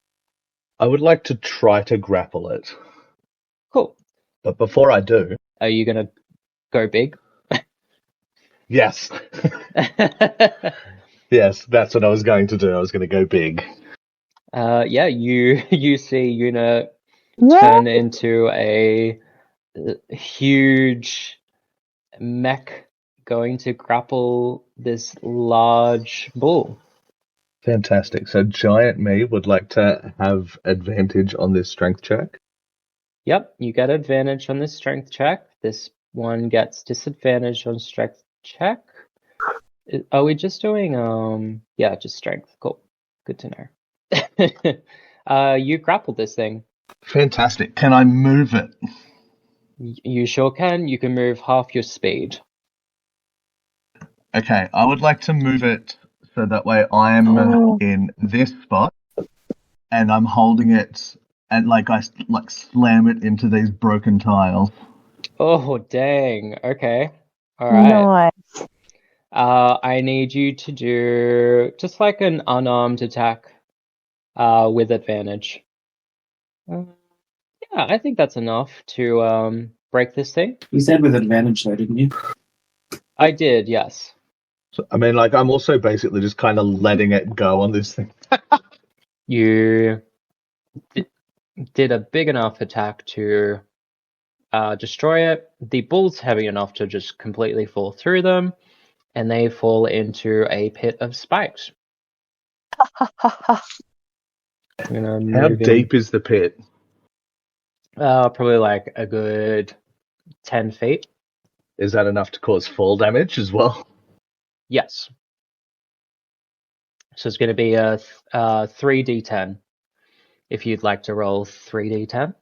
I would like to try to grapple it. Cool. But before I do... Are you going to go big? Yes. Yes, that's what I was going to do. I was going to go big. Yeah, you see Unit turn into a huge mech going to grapple this large bull. Fantastic. So giant me would like to have advantage on this strength check. Yep, you get advantage on this strength check. This one gets disadvantage on strength check. Are we just doing yeah, just strength. Cool. Good to know. You grappled this thing. Fantastic. Can I move it? You sure can. You can move half your speed. Okay, I would like to move it so that way I'm in this spot and I'm holding it and I slam it into these broken tiles. Oh, dang. Okay. All right. Nice. I need you to do just like an unarmed attack with advantage. Yeah, I think that's enough to break this thing. You said with advantage, though, didn't you? I did, yes. So, I mean, I'm also basically just kind of letting it go on this thing. You did a big enough attack to destroy it. The bull's heavy enough to just completely fall through them, and they fall into a pit of spikes. How deep is the pit? Probably like a good 10 feet. Is that enough to cause fall damage as well? Yes. So it's going to be a 3d10. If you'd like to roll 3d10.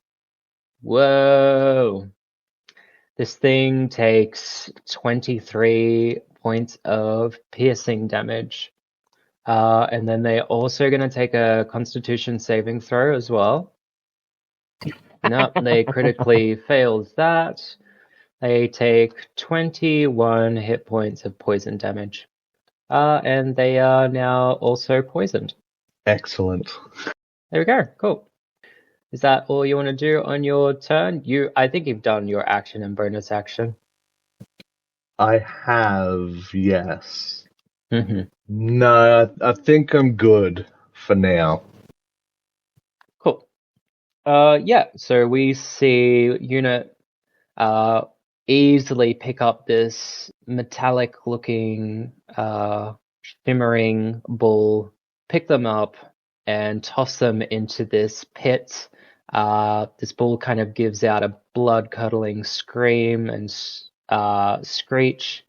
Whoa! This thing takes 23 points of piercing damage. And then they're also going to take a Constitution saving throw as well. No, they critically failed that. They take 21 hit points of poison damage. And they are now also poisoned. Excellent. There we go. Cool. Is that all you want to do on your turn? I think you've done your action and bonus action. I have, yes. Mm-hmm. No, I think I'm good for now. Cool. Yeah, so we see Unit easily pick up this metallic-looking, shimmering bull, pick them up, and toss them into this pit. This bull kind of gives out a blood-curdling scream and screech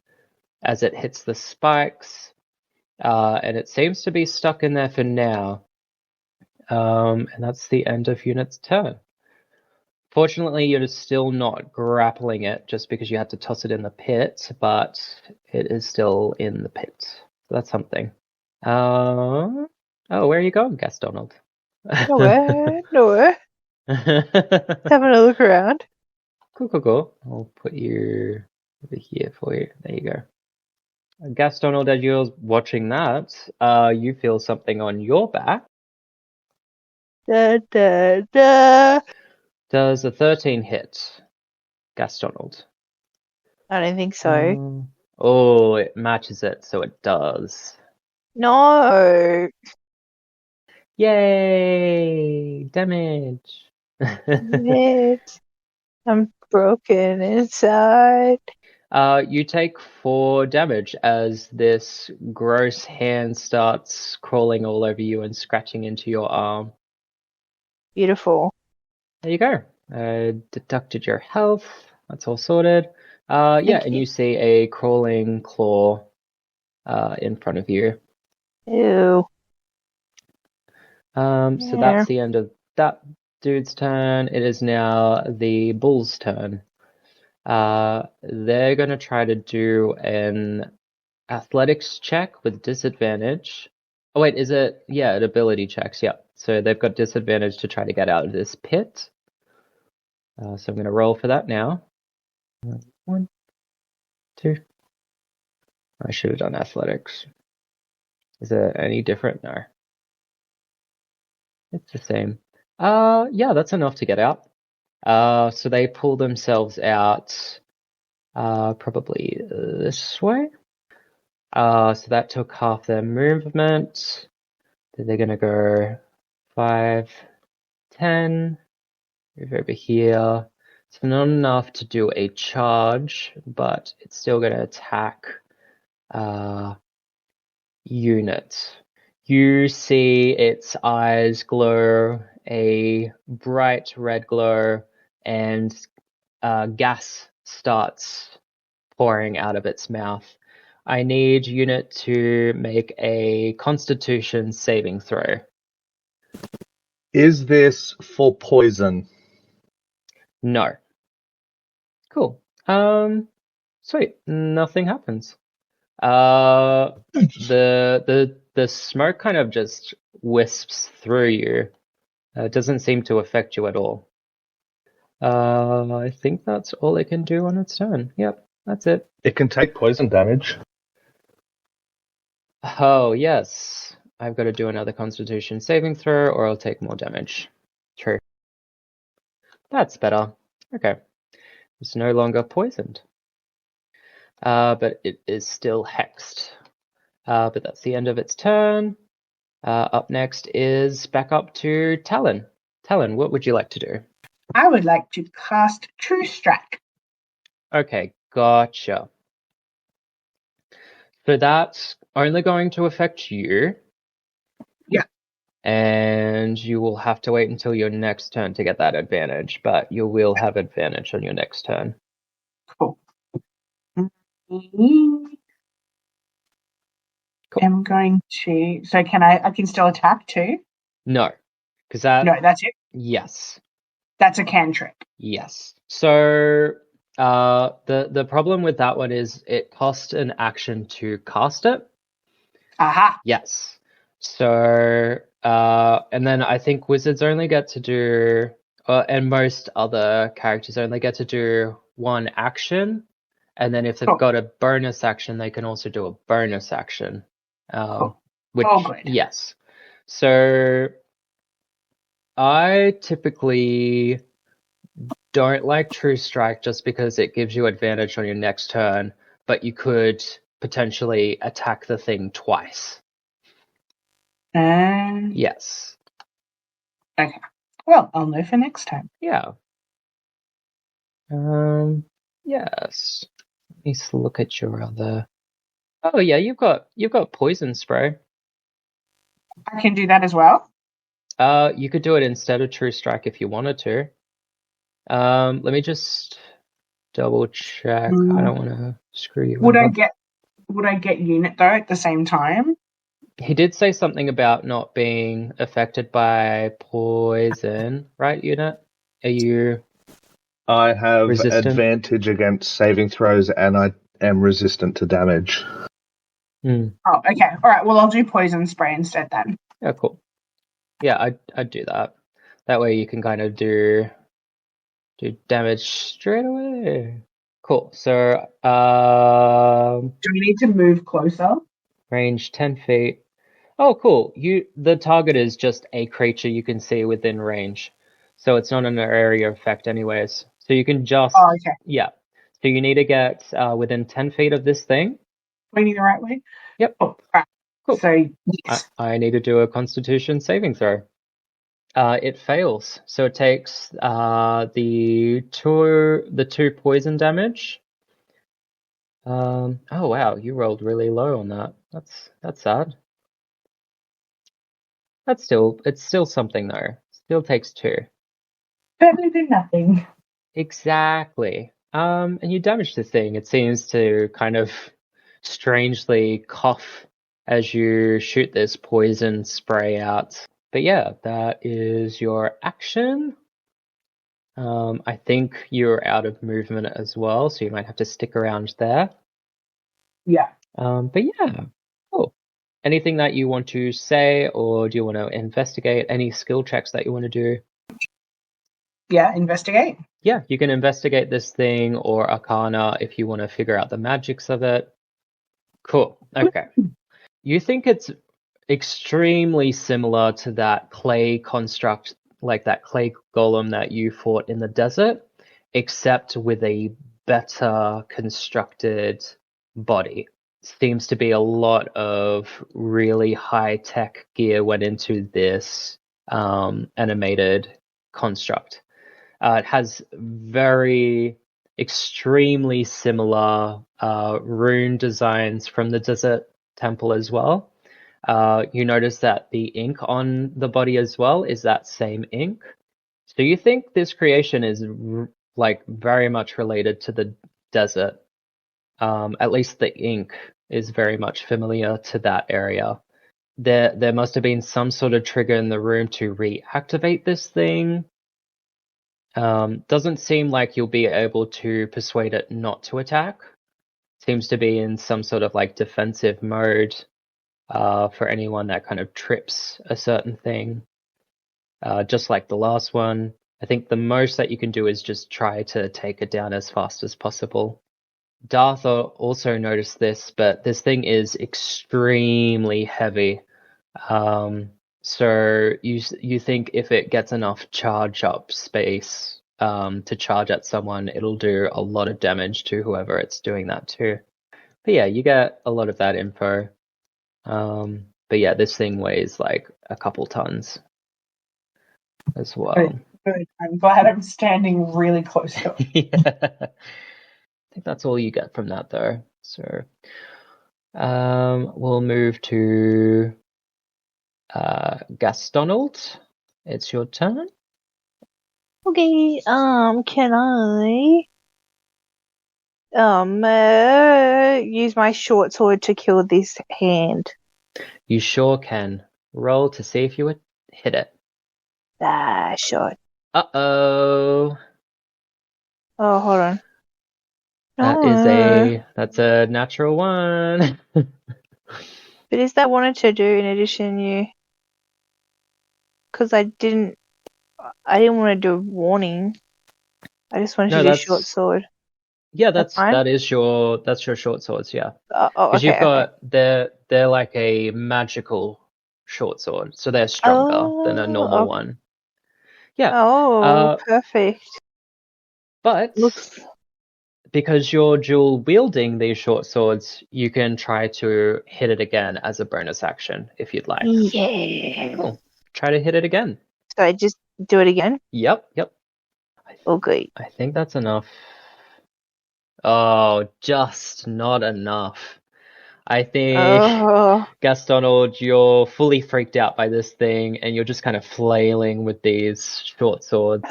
as it hits the spikes, and it seems to be stuck in there for now. And that's the end of Unit's turn. Fortunately, you're still not grappling it just because you had to toss it in the pit, but it is still in the pit. So that's something. Oh, where are you going, Gas Donald? Nowhere. Having a look around. Cool. I'll put you over here for you. There you go. Gas Donald, as you're watching that, you feel something on your back. Da, da, da. Does a 13 hit, Gas Donald? I don't think so. Oh, it matches it, so it does. No. Yay! Damage! It. I'm broken inside. You take 4 damage as this gross hand starts crawling all over you and scratching into your arm. Beautiful. There you go. Deducted your health. That's all sorted. Yeah, Thank and you. you see a crawling claw in front of you. Ew. So Yeah. that's the end of that dude's turn. It is now the bull's turn. They're going to try to do an athletics check with disadvantage. Oh, wait, is it? Yeah, an ability checks. Yeah. So they've got disadvantage to try to get out of this pit. So I'm going to roll for that now. 1, 2. I should have done athletics. Is it any different? No. It's the same. Yeah, that's enough to get out. So they pull themselves out probably this way. So that took half their movement. Then they're gonna go 5, 10, move over here. It's not enough to do a charge, but it's still gonna attack unit. You see its eyes glow a bright red glow, and gas starts pouring out of its mouth. I need unit to make a Constitution saving throw. Is this for poison? No. Cool. Sweet. Nothing happens. The smoke kind of just wisps through you. It doesn't seem to affect you at all. I think that's all it can do on its turn. Yep, that's it. It can take poison damage. Oh, yes. I've got to do another Constitution saving throw, or I'll take more damage. True. That's better. Okay. It's no longer poisoned. But it is still hexed. But that's the end of its turn. Up next is back up to Talon. Talon, what would you like to do? I would like to cast True Strike. Okay, gotcha. So that's only going to affect you. Yeah. And you will have to wait until your next turn to get that advantage, but you will have advantage on your next turn. Cool. Cool. I'm going to. So I can still attack too? No, because that. No, that's it. Yes. That's a cantrip. Yes. So the problem with that one is it costs an action to cast it. Aha. Yes. So and then I think wizards only get to do, and most other characters only get to do one action, and then if they've got a bonus action, they can also do a bonus action. Which good. yes. So I typically don't like True Strike just because it gives you advantage on your next turn, but you could potentially attack the thing twice. Yes. Okay. Well, I'll know for next time. Yeah. Yes. Let me look at your other. Oh yeah, you've got poison spray. I can do that as well. You could do it instead of True Strike if you wanted to. Let me just double check. I don't want to screw you. Would I get unit though at the same time? He did say something about not being affected by poison, right, unit? Are you? I have resistant? Advantage against saving throws, and I am resistant to damage. Oh, okay. All right. Well, I'll do poison spray instead then. Yeah, cool. Yeah, I'd do that. That way you can kind of do damage straight away. Cool. So do we need to move closer? Range 10 feet. Oh, cool. The target is just a creature you can see within range, so it's not an area effect, anyways. So you can just. Oh, okay. Yeah. So you need to get within 10 feet of this thing. Pointing the right way. Yep. Oh, all right. Cool. So yes. I need to do a Constitution saving throw. It fails, so it takes the two poison damage. Oh wow, you rolled really low on that. That's sad. It's still something though. Still takes 2. Better than nothing. Exactly. And you damage the thing. It seems to kind of strangely cough as you shoot this poison spray out. But yeah, that is your action. I think you're out of movement as well, so you might have to stick around there. Yeah. But yeah, cool. Anything that you want to say, or do you want to investigate? Any skill checks that you want to do? Yeah, investigate. Yeah, you can investigate this thing or Arcana if you want to figure out the magics of it. Cool. Okay. You think it's extremely similar to that clay construct, like that clay golem that you fought in the desert, except with a better constructed body. Seems to be a lot of really high-tech gear went into this animated construct. It has very extremely similar rune designs from the desert temple as well. You notice that the ink on the body as well is that same ink. So you think this creation is like very much related to the desert. At least the ink is very much familiar to that area. There must have been some sort of trigger in the room to reactivate this thing. Doesn't seem like you'll be able to persuade it not to attack. Seems to be in some sort of like defensive mode for anyone that kind of trips a certain thing. Just like the last one, I think the most that you can do is just try to take it down as fast as possible. Darth also noticed this, but this thing is extremely heavy. So you think if it gets enough charge up space to charge at someone, it'll do a lot of damage to whoever it's doing that to. But yeah, you get a lot of that info. But yeah, this thing weighs like a couple tons as well. Good. I'm glad I'm standing really close to it. Yeah. I think that's all you get from that though. So we'll move to Gastonald. It's your turn. Okay, can I use my short sword to kill this hand? You sure can. Roll to see if you would hit it. Sure. Uh-oh. Oh, hold on. That's a natural 1. But is that wanted to do in addition because I didn't want to do a warning. I just wanted to do short sword. Yeah, that's your short swords, yeah. Because you've got they're like a magical short sword, so they're stronger than a normal one. Yeah. Oh, perfect. But because you're dual wielding these short swords, you can try to hit it again as a bonus action if you'd like. Yeah. Cool. Try to hit it again. So I just do it again? Yep. Okay. I think that's enough. Oh, just not enough. I think, Gastonald, you're fully freaked out by this thing, and you're just kind of flailing with these short swords.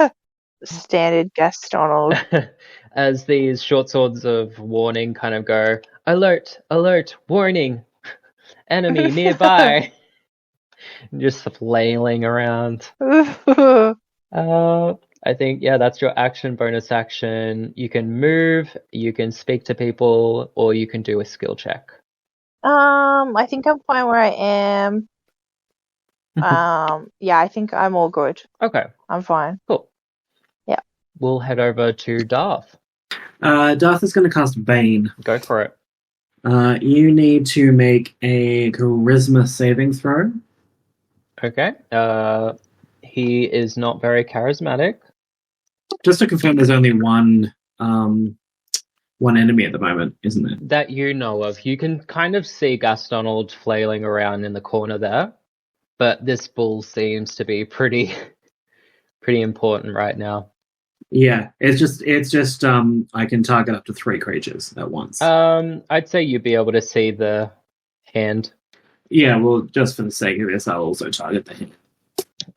Standard Gastonald. As these short swords of warning kind of go, alert, alert, warning, enemy nearby. Just flailing around. I think, yeah, that's your action, bonus action. You can move, you can speak to people, or you can do a skill check. I think I'm fine where I am. Yeah, I think I'm all good. Okay. I'm fine. Cool. Yeah. We'll head over to Darth. Darth is going to cast Bane. Go for it. You need to make a charisma saving throw. Okay. He is not very charismatic. Just to confirm, there's only one enemy at the moment, isn't it? That you know of. You can kind of see Gastonald flailing around in the corner there, but this bull seems to be pretty important right now. Yeah, it's just I can target up to 3 creatures at once. I'd say you'd be able to see the hand. Yeah, well, just for the sake of this, I'll also target the hand.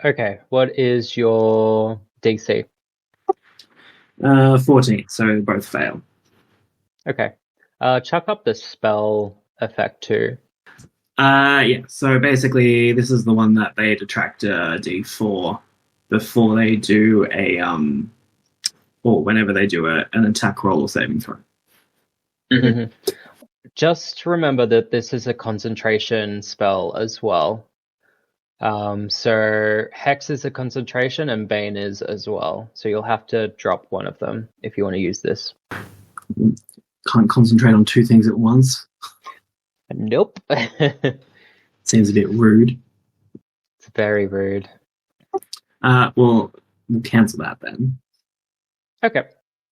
Okay, what is your DC? 14, so both fail. Okay. Chuck up the spell effect too. Yeah, so basically this is the one that they detract a D4 before they do or whenever they do an attack roll or saving throw. Mhm. Just remember that this is a concentration spell as well. So Hex is a concentration and Bane is as well. So you'll have to drop one of them if you want to use this. Can't concentrate on two things at once. Nope. Seems a bit rude. It's very rude. Well, we'll cancel that then. Okay.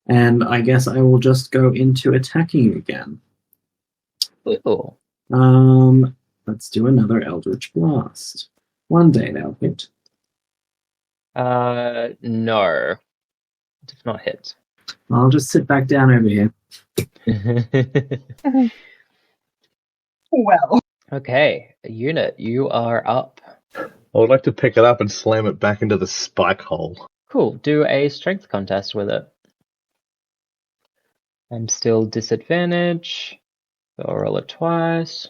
And I guess I will just go into attacking again. Ooh. Let's do another Eldritch Blast. 1 day they'll hit. No. Does not hit. I'll just sit back down over here. Well, Okay, unit, you are up. I would like to pick it up and slam it back into the spike hole. Cool. Do a strength contest with it. I'm still disadvantage. I'll roll it twice.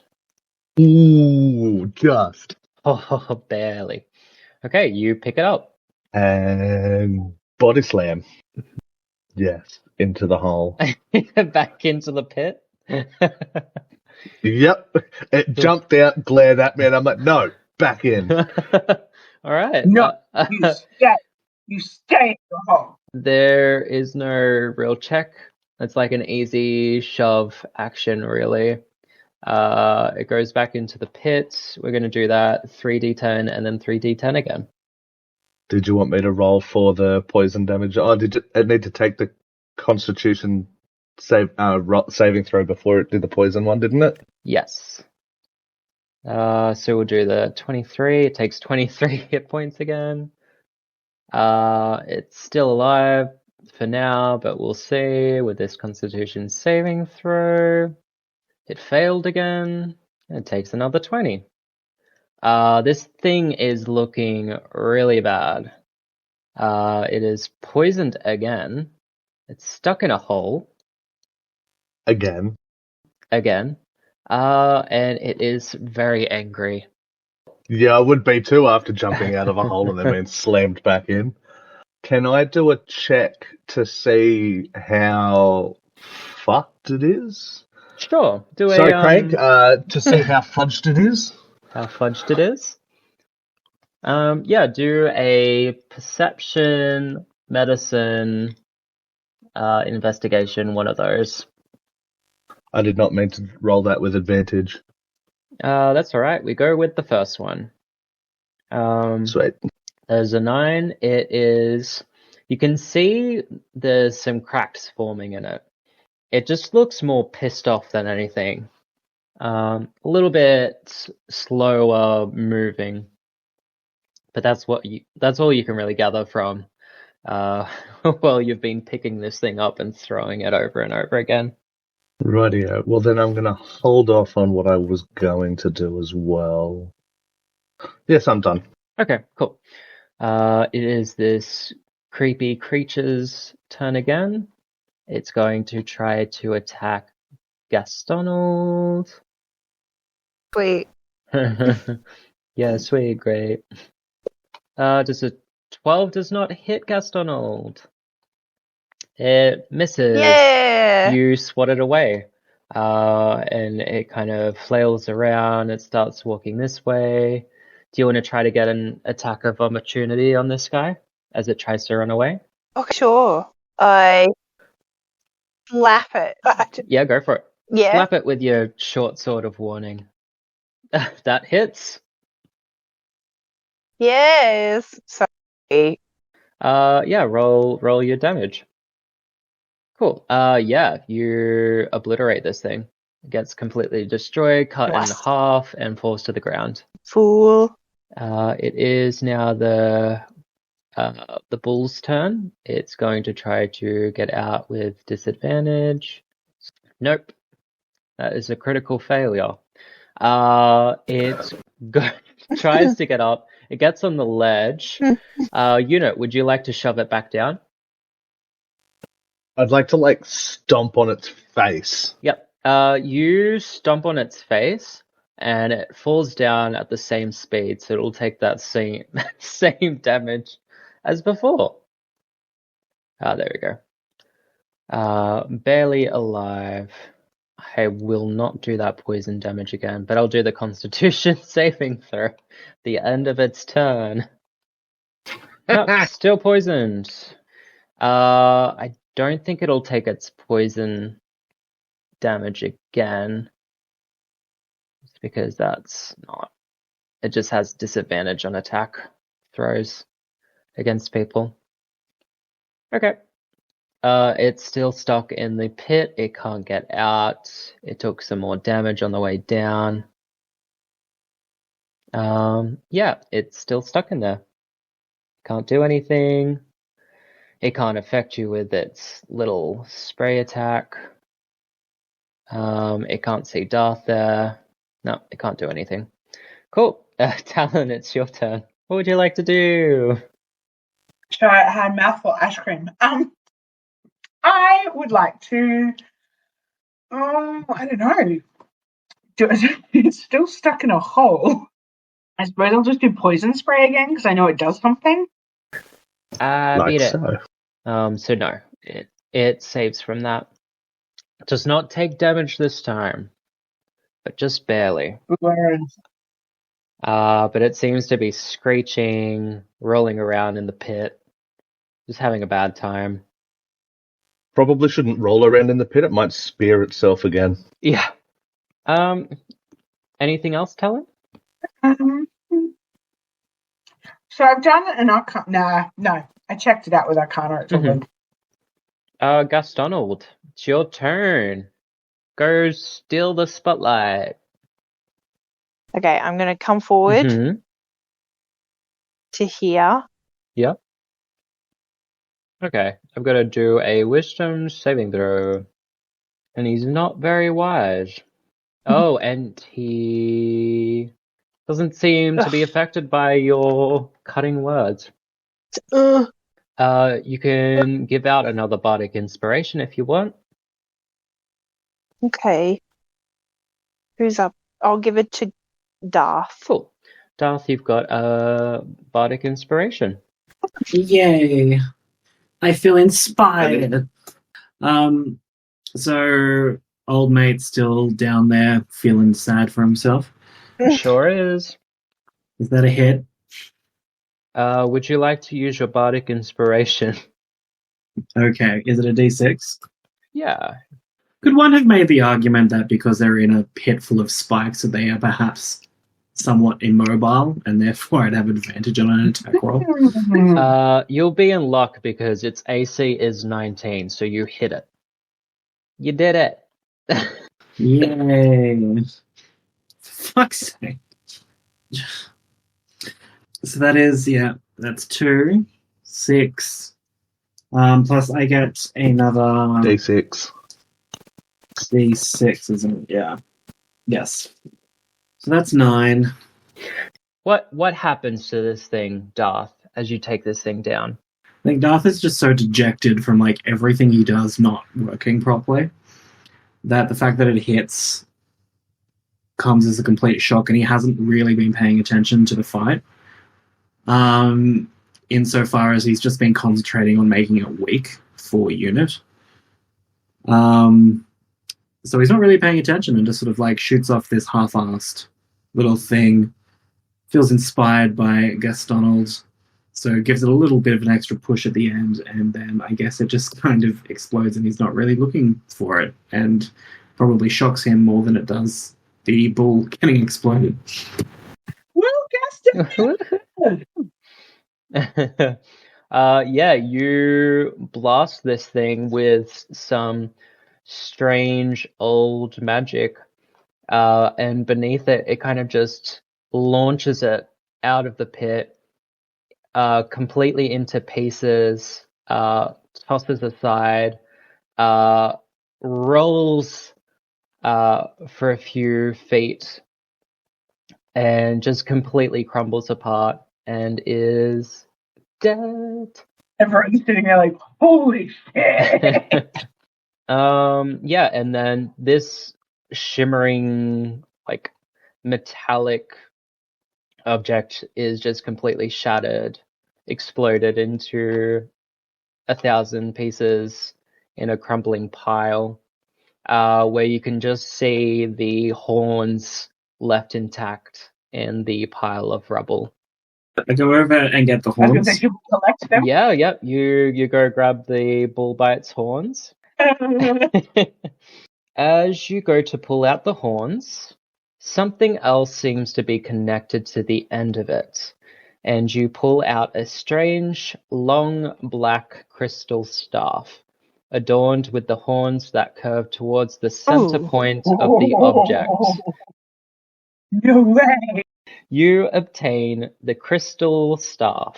Ooh, just. Oh, barely. Okay, you pick it up. And body slam. Yes, into the hole. Back into the pit. Yep. It jumped out, glared at me, and I'm like, no, back in. All right. no, you stay in the hole. There is no real check. It's like an easy shove action, really. It goes back into the pit. We're going to do that 3d10 and then 3d10 again. Did you want me to roll for the poison damage? Oh, did it need to take the Constitution saving throw before it did the poison one, didn't it? Yes. So we'll do the 23. It takes 23 hit points again. It's still alive for now, but we'll see with this Constitution saving throw. It failed again. It takes another 20. This thing is looking really bad. It is poisoned again. It's stuck in a hole. Again. And it is very angry. Yeah, I would be too after jumping out of a hole and then being slammed back in. Can I do a check to see how fucked it is? Sure. Sorry, Craig, to see how fudged it is? How fudged it is? Yeah, do a perception, medicine, investigation, one of those. I did not mean to roll that with advantage. That's alright, we go with the first one. Sweet. There's a 9. It is... You can see there's some cracks forming in it. It just looks more pissed off than anything. A little bit slower moving. But that's all you can really gather from while you've been picking this thing up and throwing it over and over again. Rightio. Well, then I'm going to hold off on what I was going to do as well. Yes, I'm done. Okay, cool. It is this creepy creature's turn again. It's going to try to attack Gastonald. Sweet. Yeah, sweet, great. Does a 12 does not hit Gastonald? It misses. Yeah. You swat it away. And it kind of flails around. It starts walking this way. Do you want to try to get an attack of opportunity on this guy as it tries to run away? Oh, sure. I slap it. Yeah, go for it. Yeah. Slap it with your short sword of warning. That hits. Yes. Sorry. Yeah, roll your damage. Cool. Yeah, you obliterate this thing. It gets completely destroyed, cut in half, and falls to the ground. Fool. It is now the bull's turn. It's going to try to get out with disadvantage. Nope. That is a critical failure. It tries to get up. It gets on the ledge. Unit, would you like to shove it back down? I'd like to stomp on its face. Yep. You stomp on its face, and it falls down at the same speed, so it'll take that same damage as before. There we go. Barely alive. I will not do that poison damage again, but I'll do the Constitution saving throw. The end of its turn. Nope, still poisoned. I don't think it'll take its poison damage again. It's because that's not. It just has disadvantage on attack throws against people. Okay. It's still stuck in the pit. It can't get out. It took some more damage on the way down. Yeah, it's still stuck in there. Can't do anything. It can't affect you with its little spray attack. It can't see Darth there. No, it can't do anything. Cool. Talon, it's your turn. What would you like to do? So I had mouthful ice cream. I would like to. I don't know. It's still stuck in a hole. I suppose I'll just do poison spray again because I know it does something. Beat it. So. So no, it saves from that. It does not take damage this time, but just barely. But it seems to be screeching, rolling around in the pit, just having a bad time. Probably shouldn't roll around in the pit. It might spear itself again. Yeah. Anything else, Talon? So I've done an Arcana. No. I checked it out with Arcana. It's all good. Gus Donald, it's your turn. Go steal the spotlight. Okay, I'm going to come forward to here. Yep. Okay, I've got to do a wisdom saving throw. And he's not very wise. Oh, and he doesn't seem to be affected by your cutting words. You can give out another bardic inspiration if you want. Okay. Who's up? I'll give it to Darth. Cool. Darth, you've got a bardic inspiration. Yay! I feel inspired. So old mate's still down there feeling sad for himself. Sure is. Is that a hit? Would you like to use your bardic inspiration? Okay. Is it a D6? Yeah. Could one have made the argument that because they're in a pit full of spikes that they are perhaps somewhat immobile and therefore I'd have advantage on an attack roll? You'll be in luck because its AC is 19, so you hit it. You did it. Yay. Fuck's sake. So that is, that's 2, 6. Plus I get another D6. D6, isn't it? Yeah. Yes. So that's 9. What happens to this thing, Darth, as you take this thing down? I think Darth is just so dejected from everything he does not working properly that the fact that it hits comes as a complete shock, and he hasn't really been paying attention to the fight. Insofar as he's just been concentrating on making it weak for unit. So he's not really paying attention and just sort of shoots off this half-assed little thing. Feels inspired by Gus Donald, so gives it a little bit of an extra push at the end, and then I guess it just kind of explodes and he's not really looking for it, and probably shocks him more than it does the bull getting exploded. Well, Gus, yeah, you blast this thing with some strange old magic, and beneath it, it kind of just launches it out of the pit, completely into pieces, tosses aside, rolls for a few feet, and just completely crumbles apart and is dead. Everyone's sitting there like, holy shit! Yeah, and then this shimmering, like, metallic object is just completely shattered, exploded into 1,000 pieces in a crumbling pile, where you can just see the horns left intact in the pile of rubble. I go over and get the I was going to say, horns. should we collect them? Yeah, yep. You go grab the bull by its horns. As you go to pull out the horns, something else seems to be connected to the end of it, and you pull out a strange, long, black crystal staff, adorned with the horns that curve towards the center Ooh. point of the object. No way! You obtain the crystal staff.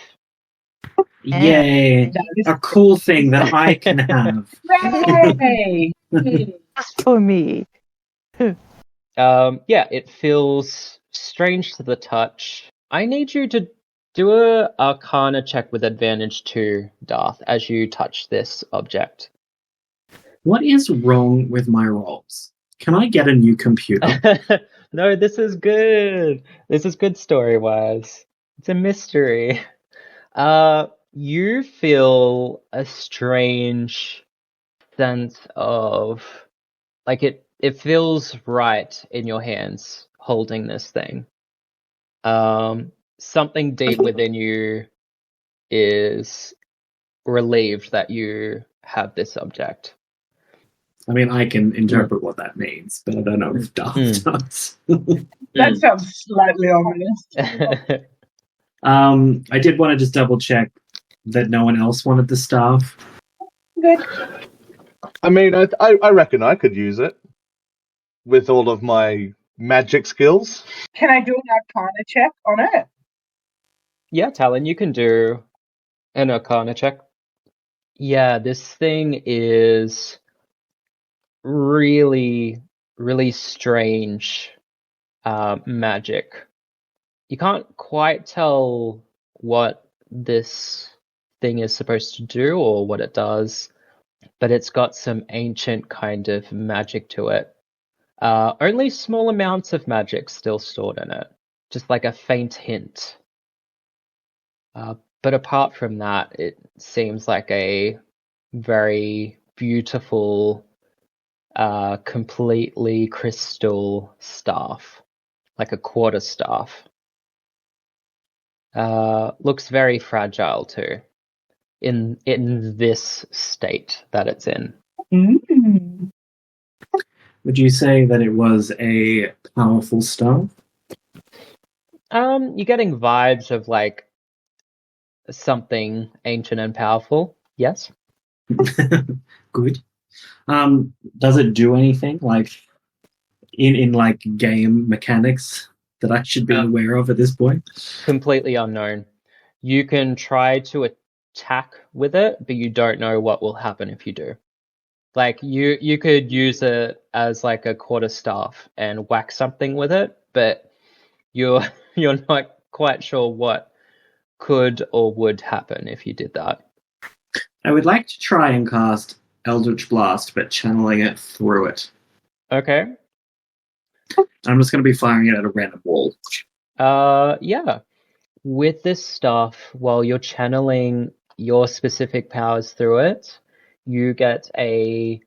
Yay! That is A cool thing that I can have. Yay! Just for me. Yeah, it feels strange to the touch. I need you to do a Arcana check with advantage too, Darth, as you touch this object. What is wrong with my rolls? Can I get a new computer? No, this is good. This is good story-wise. It's a mystery. You feel a strange sense of, like, it feels right in your hands holding this thing. Something deep within you is relieved that you have this object. I mean, I can interpret what that means, but I don't know if Darth does. That sounds slightly ominous. I did want to just double check that no one else wanted the staff. Good. I mean, I reckon I could use it with all of my magic skills. Can I do an Arcana check on it? Yeah, Talon, you can do an Arcana check. Yeah, this thing is really, really strange magic. You can't quite tell what this thing is supposed to do or what it does, but it's got some ancient kind of magic to it. Only small amounts of magic still stored in it, just like a faint hint. But apart from that, it seems like a very beautiful, completely crystal staff, like a quarter staff. Looks very fragile too, in this state that it's in. Mm. Would you say that it was a powerful staff? You're getting vibes of like something ancient and powerful. Yes. Good. Does it do anything like in like game mechanics that I should be aware of at this point? Completely unknown. You can try to attack with it, but you don't know what will happen if you do. Like you could use it as like a quarter staff and whack something with it, but you're not quite sure what could or would happen if you did that. I would like to try and cast Eldritch Blast, but channeling it through it. Okay. I'm just going to be firing it at a random wall. Yeah. With this stuff, while you're channeling your specific powers through it, you get a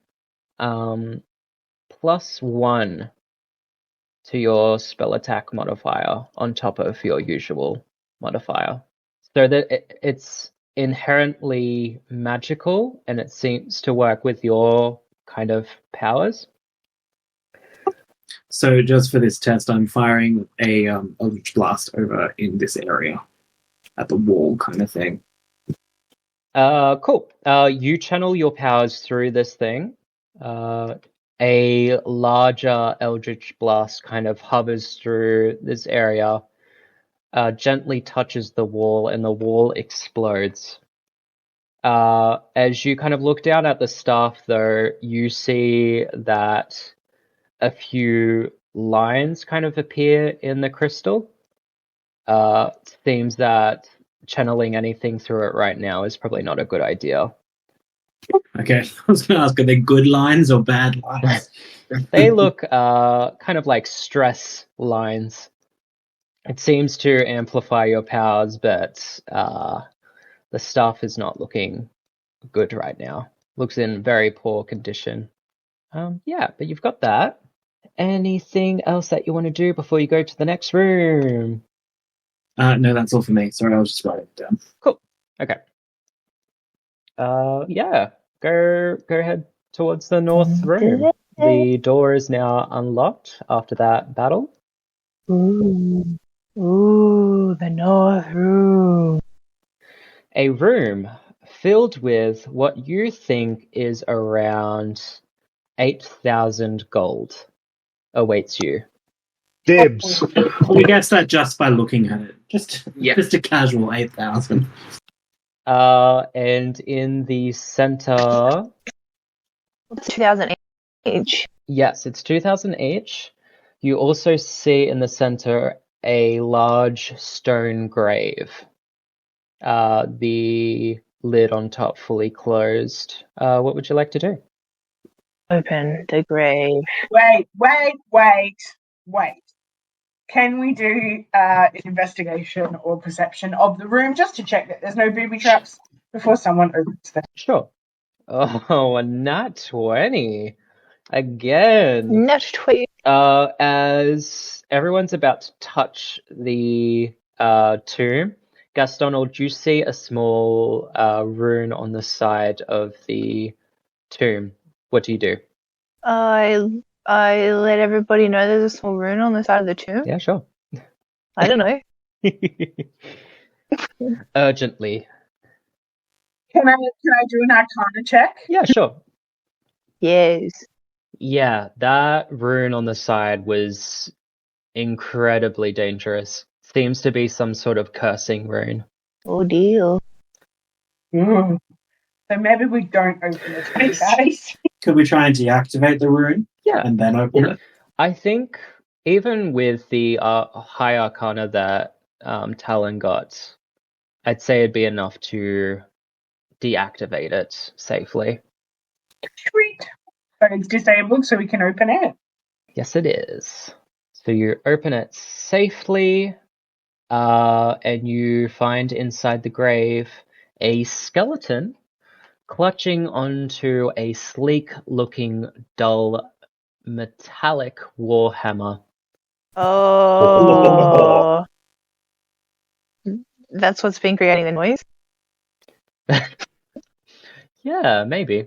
+1 to your spell attack modifier on top of your usual modifier. So that it's inherently magical, and it seems to work with your kind of powers. So just for this test, I'm firing a Eldritch Blast over in this area, at the wall kind of thing. Cool. You channel your powers through this thing. A larger Eldritch Blast kind of hovers through this area, gently touches the wall, and the wall explodes. As you kind of look down at the staff, though, you see that a few lines kind of appear in the crystal. seems that channeling anything through it right now is probably not a good idea. Okay, I was going to ask, are they good lines or bad lines? They look kind of like stress lines. It seems to amplify your powers, but the stuff is not looking good right now. Looks in very poor condition. Yeah, but you've got that. Anything else that you want to do before you go to the next room? No, that's all for me. Sorry, I was just writing it down. Cool. Okay. Yeah. Go ahead towards the north room. The door is now unlocked after that battle. Ooh, the north room. A room filled with what you think is around 8,000 gold awaits you. Dibs. We guess that just by looking at it. Just a casual 8,000. And in the center... It's 2,000 each. Yes, it's 2,000 each. You also see in the center a large stone grave. The lid on top fully closed. What would you like to do? Open the grave. Wait. Can we do an investigation or perception of the room just to check that there's no booby traps before someone opens them? Sure. Oh, a nat 20. Again. Nat 20. As everyone's about to touch the tomb, Gastonald, you see a small rune on the side of the tomb. What do you do? I let everybody know there's a small rune on the side of the tomb. Yeah, sure. I don't know. Urgently. Can I do an Arcana check? Yeah, sure. Yes. Yeah, that rune on the side was incredibly dangerous. Seems to be some sort of cursing rune. Oh deal. Ooh. So maybe we don't open it, guys. Could we try and deactivate the rune? Yeah. And then open it? I think even with the high arcana that Talon got, I'd say it'd be enough to deactivate it safely. Sweet. But it's disabled, so we can open it. Yes, it is. So you open it safely, and you find inside the grave a skeleton clutching onto a sleek-looking, dull, metallic warhammer. Oh. That's what's been creating the noise? Yeah, maybe.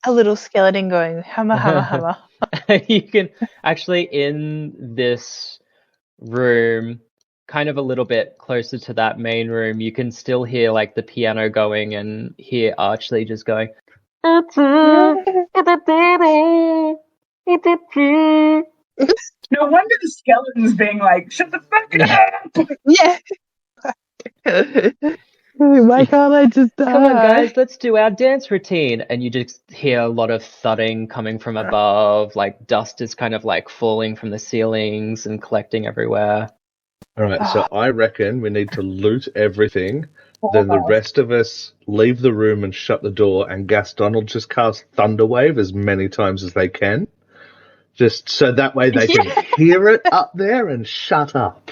A little skeleton going, hammer, hammer, hammer. You can actually, in this room, kind of a little bit closer to that main room, you can still hear like the piano going and hear Archley just going. No wonder the skeleton's being like, shut the fuck up! Yeah. Why can't I just die? Come on, guys, let's do our dance routine. And you just hear a lot of thudding coming from above. Like dust is kind of like falling from the ceilings and collecting everywhere. All right, so I reckon we need to loot everything. Then the rest of us leave the room and shut the door, and Gaston will just cast Thunderwave as many times as they can. Just so that way they can hear it up there and shut up.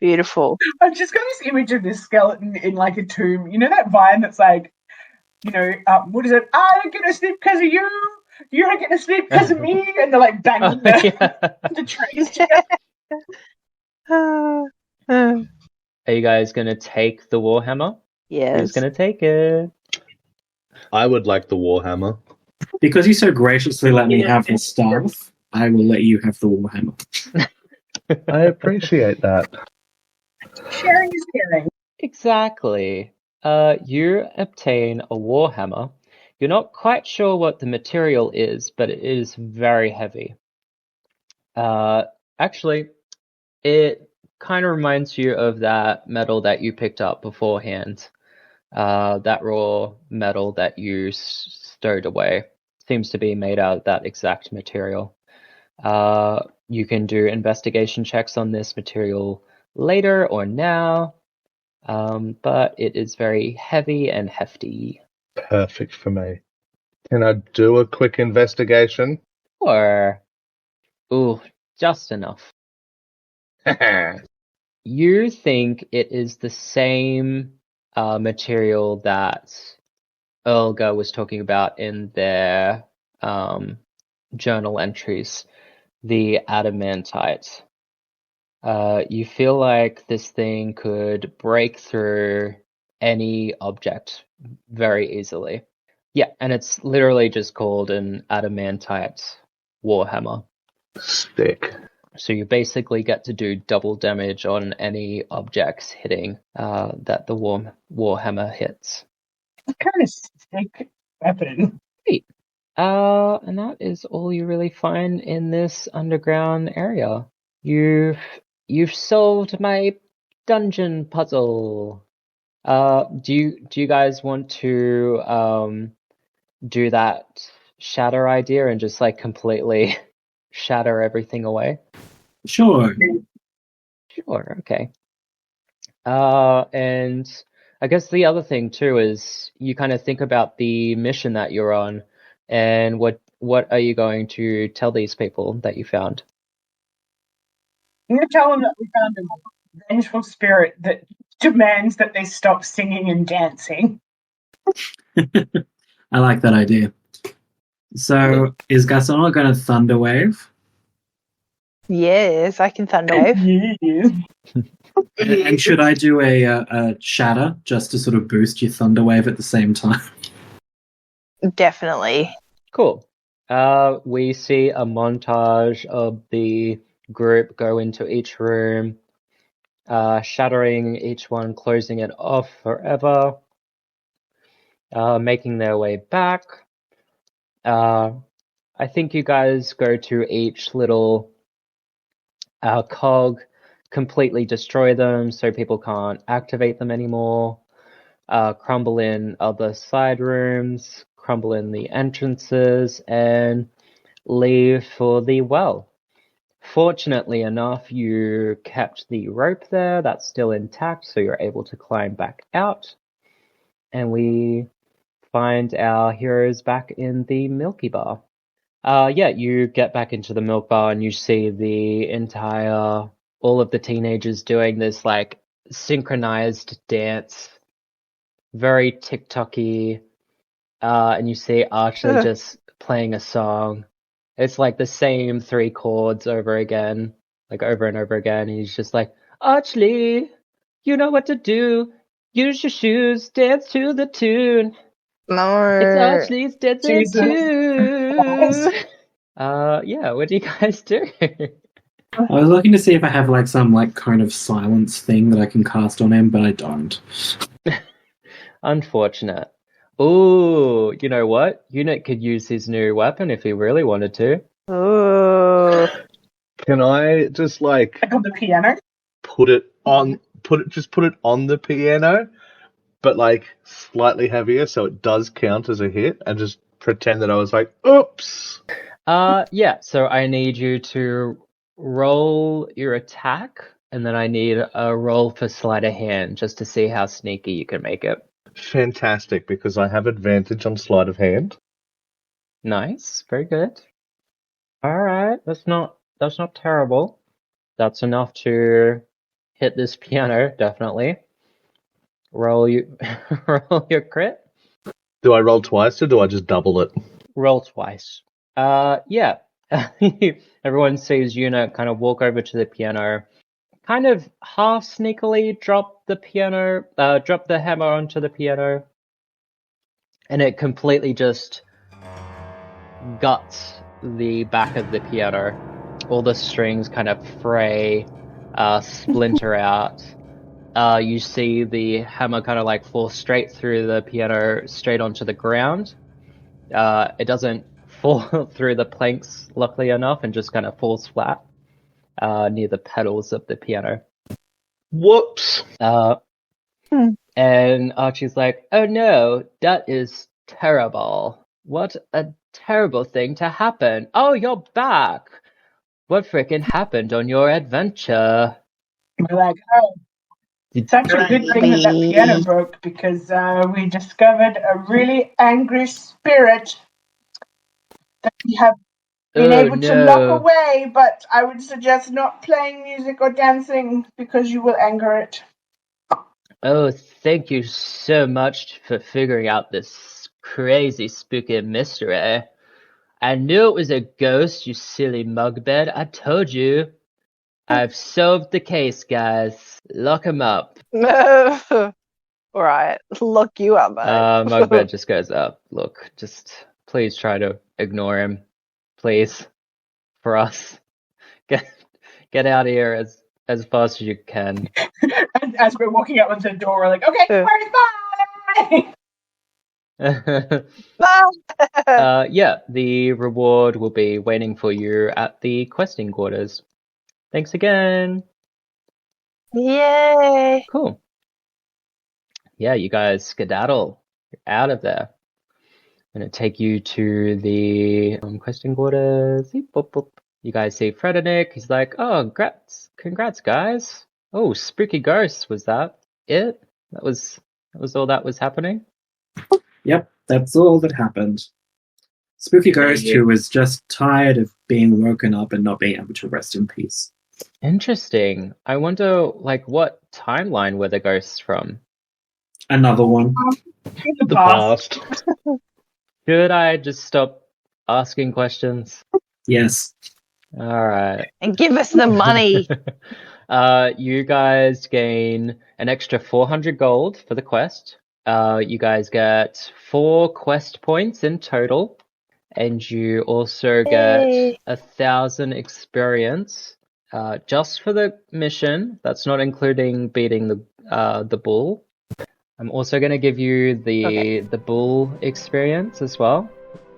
Beautiful. I've just got this image of this skeleton in like a tomb. You know that vine that's like, you know, what is it? I ain't gonna sleep because of you. You ain't gonna sleep because of me. And they're like banging the trays together. Are you guys going to take the Warhammer? Yes. Who's going to take it? I would like the Warhammer. Because you so graciously let me have the staff, I will let you have the Warhammer. I appreciate that. Sharing is caring. Exactly. You obtain a Warhammer. You're not quite sure what the material is, but it is very heavy. Actually, it kind of reminds you of that metal that you picked up beforehand. That raw metal that you stowed away seems to be made out of that exact material. You can do investigation checks on this material later or now, but it is very heavy and hefty. Perfect for me. Can I do a quick investigation? Or, ooh, just enough. You think it is the same material that Olga was talking about in their journal entries, the adamantite. You feel like this thing could break through any object very easily. Yeah, and it's literally just called an adamantite warhammer. Stick. So you basically get to do double damage on any objects hitting that the warhammer hits. What kind of stick weapon? Great. And that is all you really find in this underground area. You've solved my dungeon puzzle. Do you guys want to do that shatter idea and just like completely shatter everything away? Sure. Sure, okay. And I guess the other thing too is you kind of think about the mission that you're on, and what are you going to tell these people that you found? I'm going to tell them that we found a vengeful spirit that demands that they stop singing and dancing. I like that idea. So, is Gaston going to Thunderwave? Yes, I can Thunderwave. Yes. And should I do a shatter just to sort of boost your Thunderwave at the same time? Definitely. Cool. We see a montage of the group go into each room, shattering each one, closing it off forever, making their way back. I think you guys go to each little cog, completely destroy them so people can't activate them anymore, crumble in other side rooms, crumble in the entrances, and leave for the well. Fortunately enough, you kept the rope there. That's still intact, so you're able to climb back out. And we find our heroes back in the Milky Bar. Yeah, you get back into the milk bar and you see all of the teenagers doing this like synchronized dance, very TikTok-y, and you see Archie just playing a song. It's like the same 3 chords over again, like over and over again. And he's just like, Archie, you know what to do. Use your shoes, dance to the tune. No. It's Archie's dancing Jesus. too. Yeah, what do you guys do? I was looking to see if I have like some like cone of silence thing that I can cast on him, but I don't. Unfortunate. Ooh, you know what? Unit could use his new weapon if he really wanted to. Oh. Can I just like Like on the piano? put it on the piano, but like slightly heavier so it does count as a hit, and just pretend that I was like, oops. Yeah, so I need you to roll your attack, and then I need a roll for sleight of hand just to see how sneaky you can make it. Fantastic, because I have advantage on sleight of hand. Nice, very good. Alright, that's not terrible. That's enough to hit this piano, definitely. Roll your crit. Do I roll twice or do I just double it? Roll twice. Yeah. Everyone sees Una kind of walk over to the piano, kind of half sneakily drop the hammer onto the piano, and it completely just guts the back of the piano. All the strings kind of fray, splinter out. You see the hammer kind of like fall straight through the piano, straight onto the ground. It doesn't fall through the planks, luckily enough, and just kind of falls flat near the pedals of the piano. Whoops. And Archie's like, oh no, that is terrible. What a terrible thing to happen. Oh, you're back. What frickin' happened on your adventure? We're like, oh, it's actually a good thing that that piano broke because we discovered a really angry spirit that we have been able to lock away, but I would suggest not playing music or dancing because you will anger it. Oh, thank you so much for figuring out this crazy spooky mystery. I knew it was a ghost, you silly mugbed. I told you. I've solved the case, guys. Lock him up. Alright, lock you up, mate. Mugbed just goes up. Look, just please try to ignore him. Please. For us. Get out of here as fast as you can. And as we're walking out of the door, we're like, okay, bye! Yeah, the reward will be waiting for you at the questing quarters. Thanks again. Yay! Cool. Yeah, you guys skedaddle. You're out of there. I'm gonna take you to the questing quarters. Beep, boop, boop. You guys see Frederick. He's like, oh, congrats, guys. Oh, spooky ghosts. Was that it? That was all that was happening? Yep, that's all that happened. Spooky Ghost, who was just tired of being woken up and not being able to rest in peace. Interesting. I wonder, like, what timeline were the ghosts from? Another one. The past. Should I just stop asking questions? Yes. All right. And give us the money. You guys gain an extra 400 gold for the quest. You guys get 4 quest points in total, and you also get 1,000 experience just for the mission. That's not including beating the bull. I'm also going to give you the bull experience as well,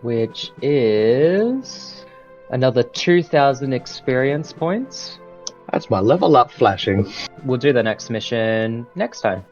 which is another 2,000 experience points. That's my level up flashing. We'll do the next mission next time.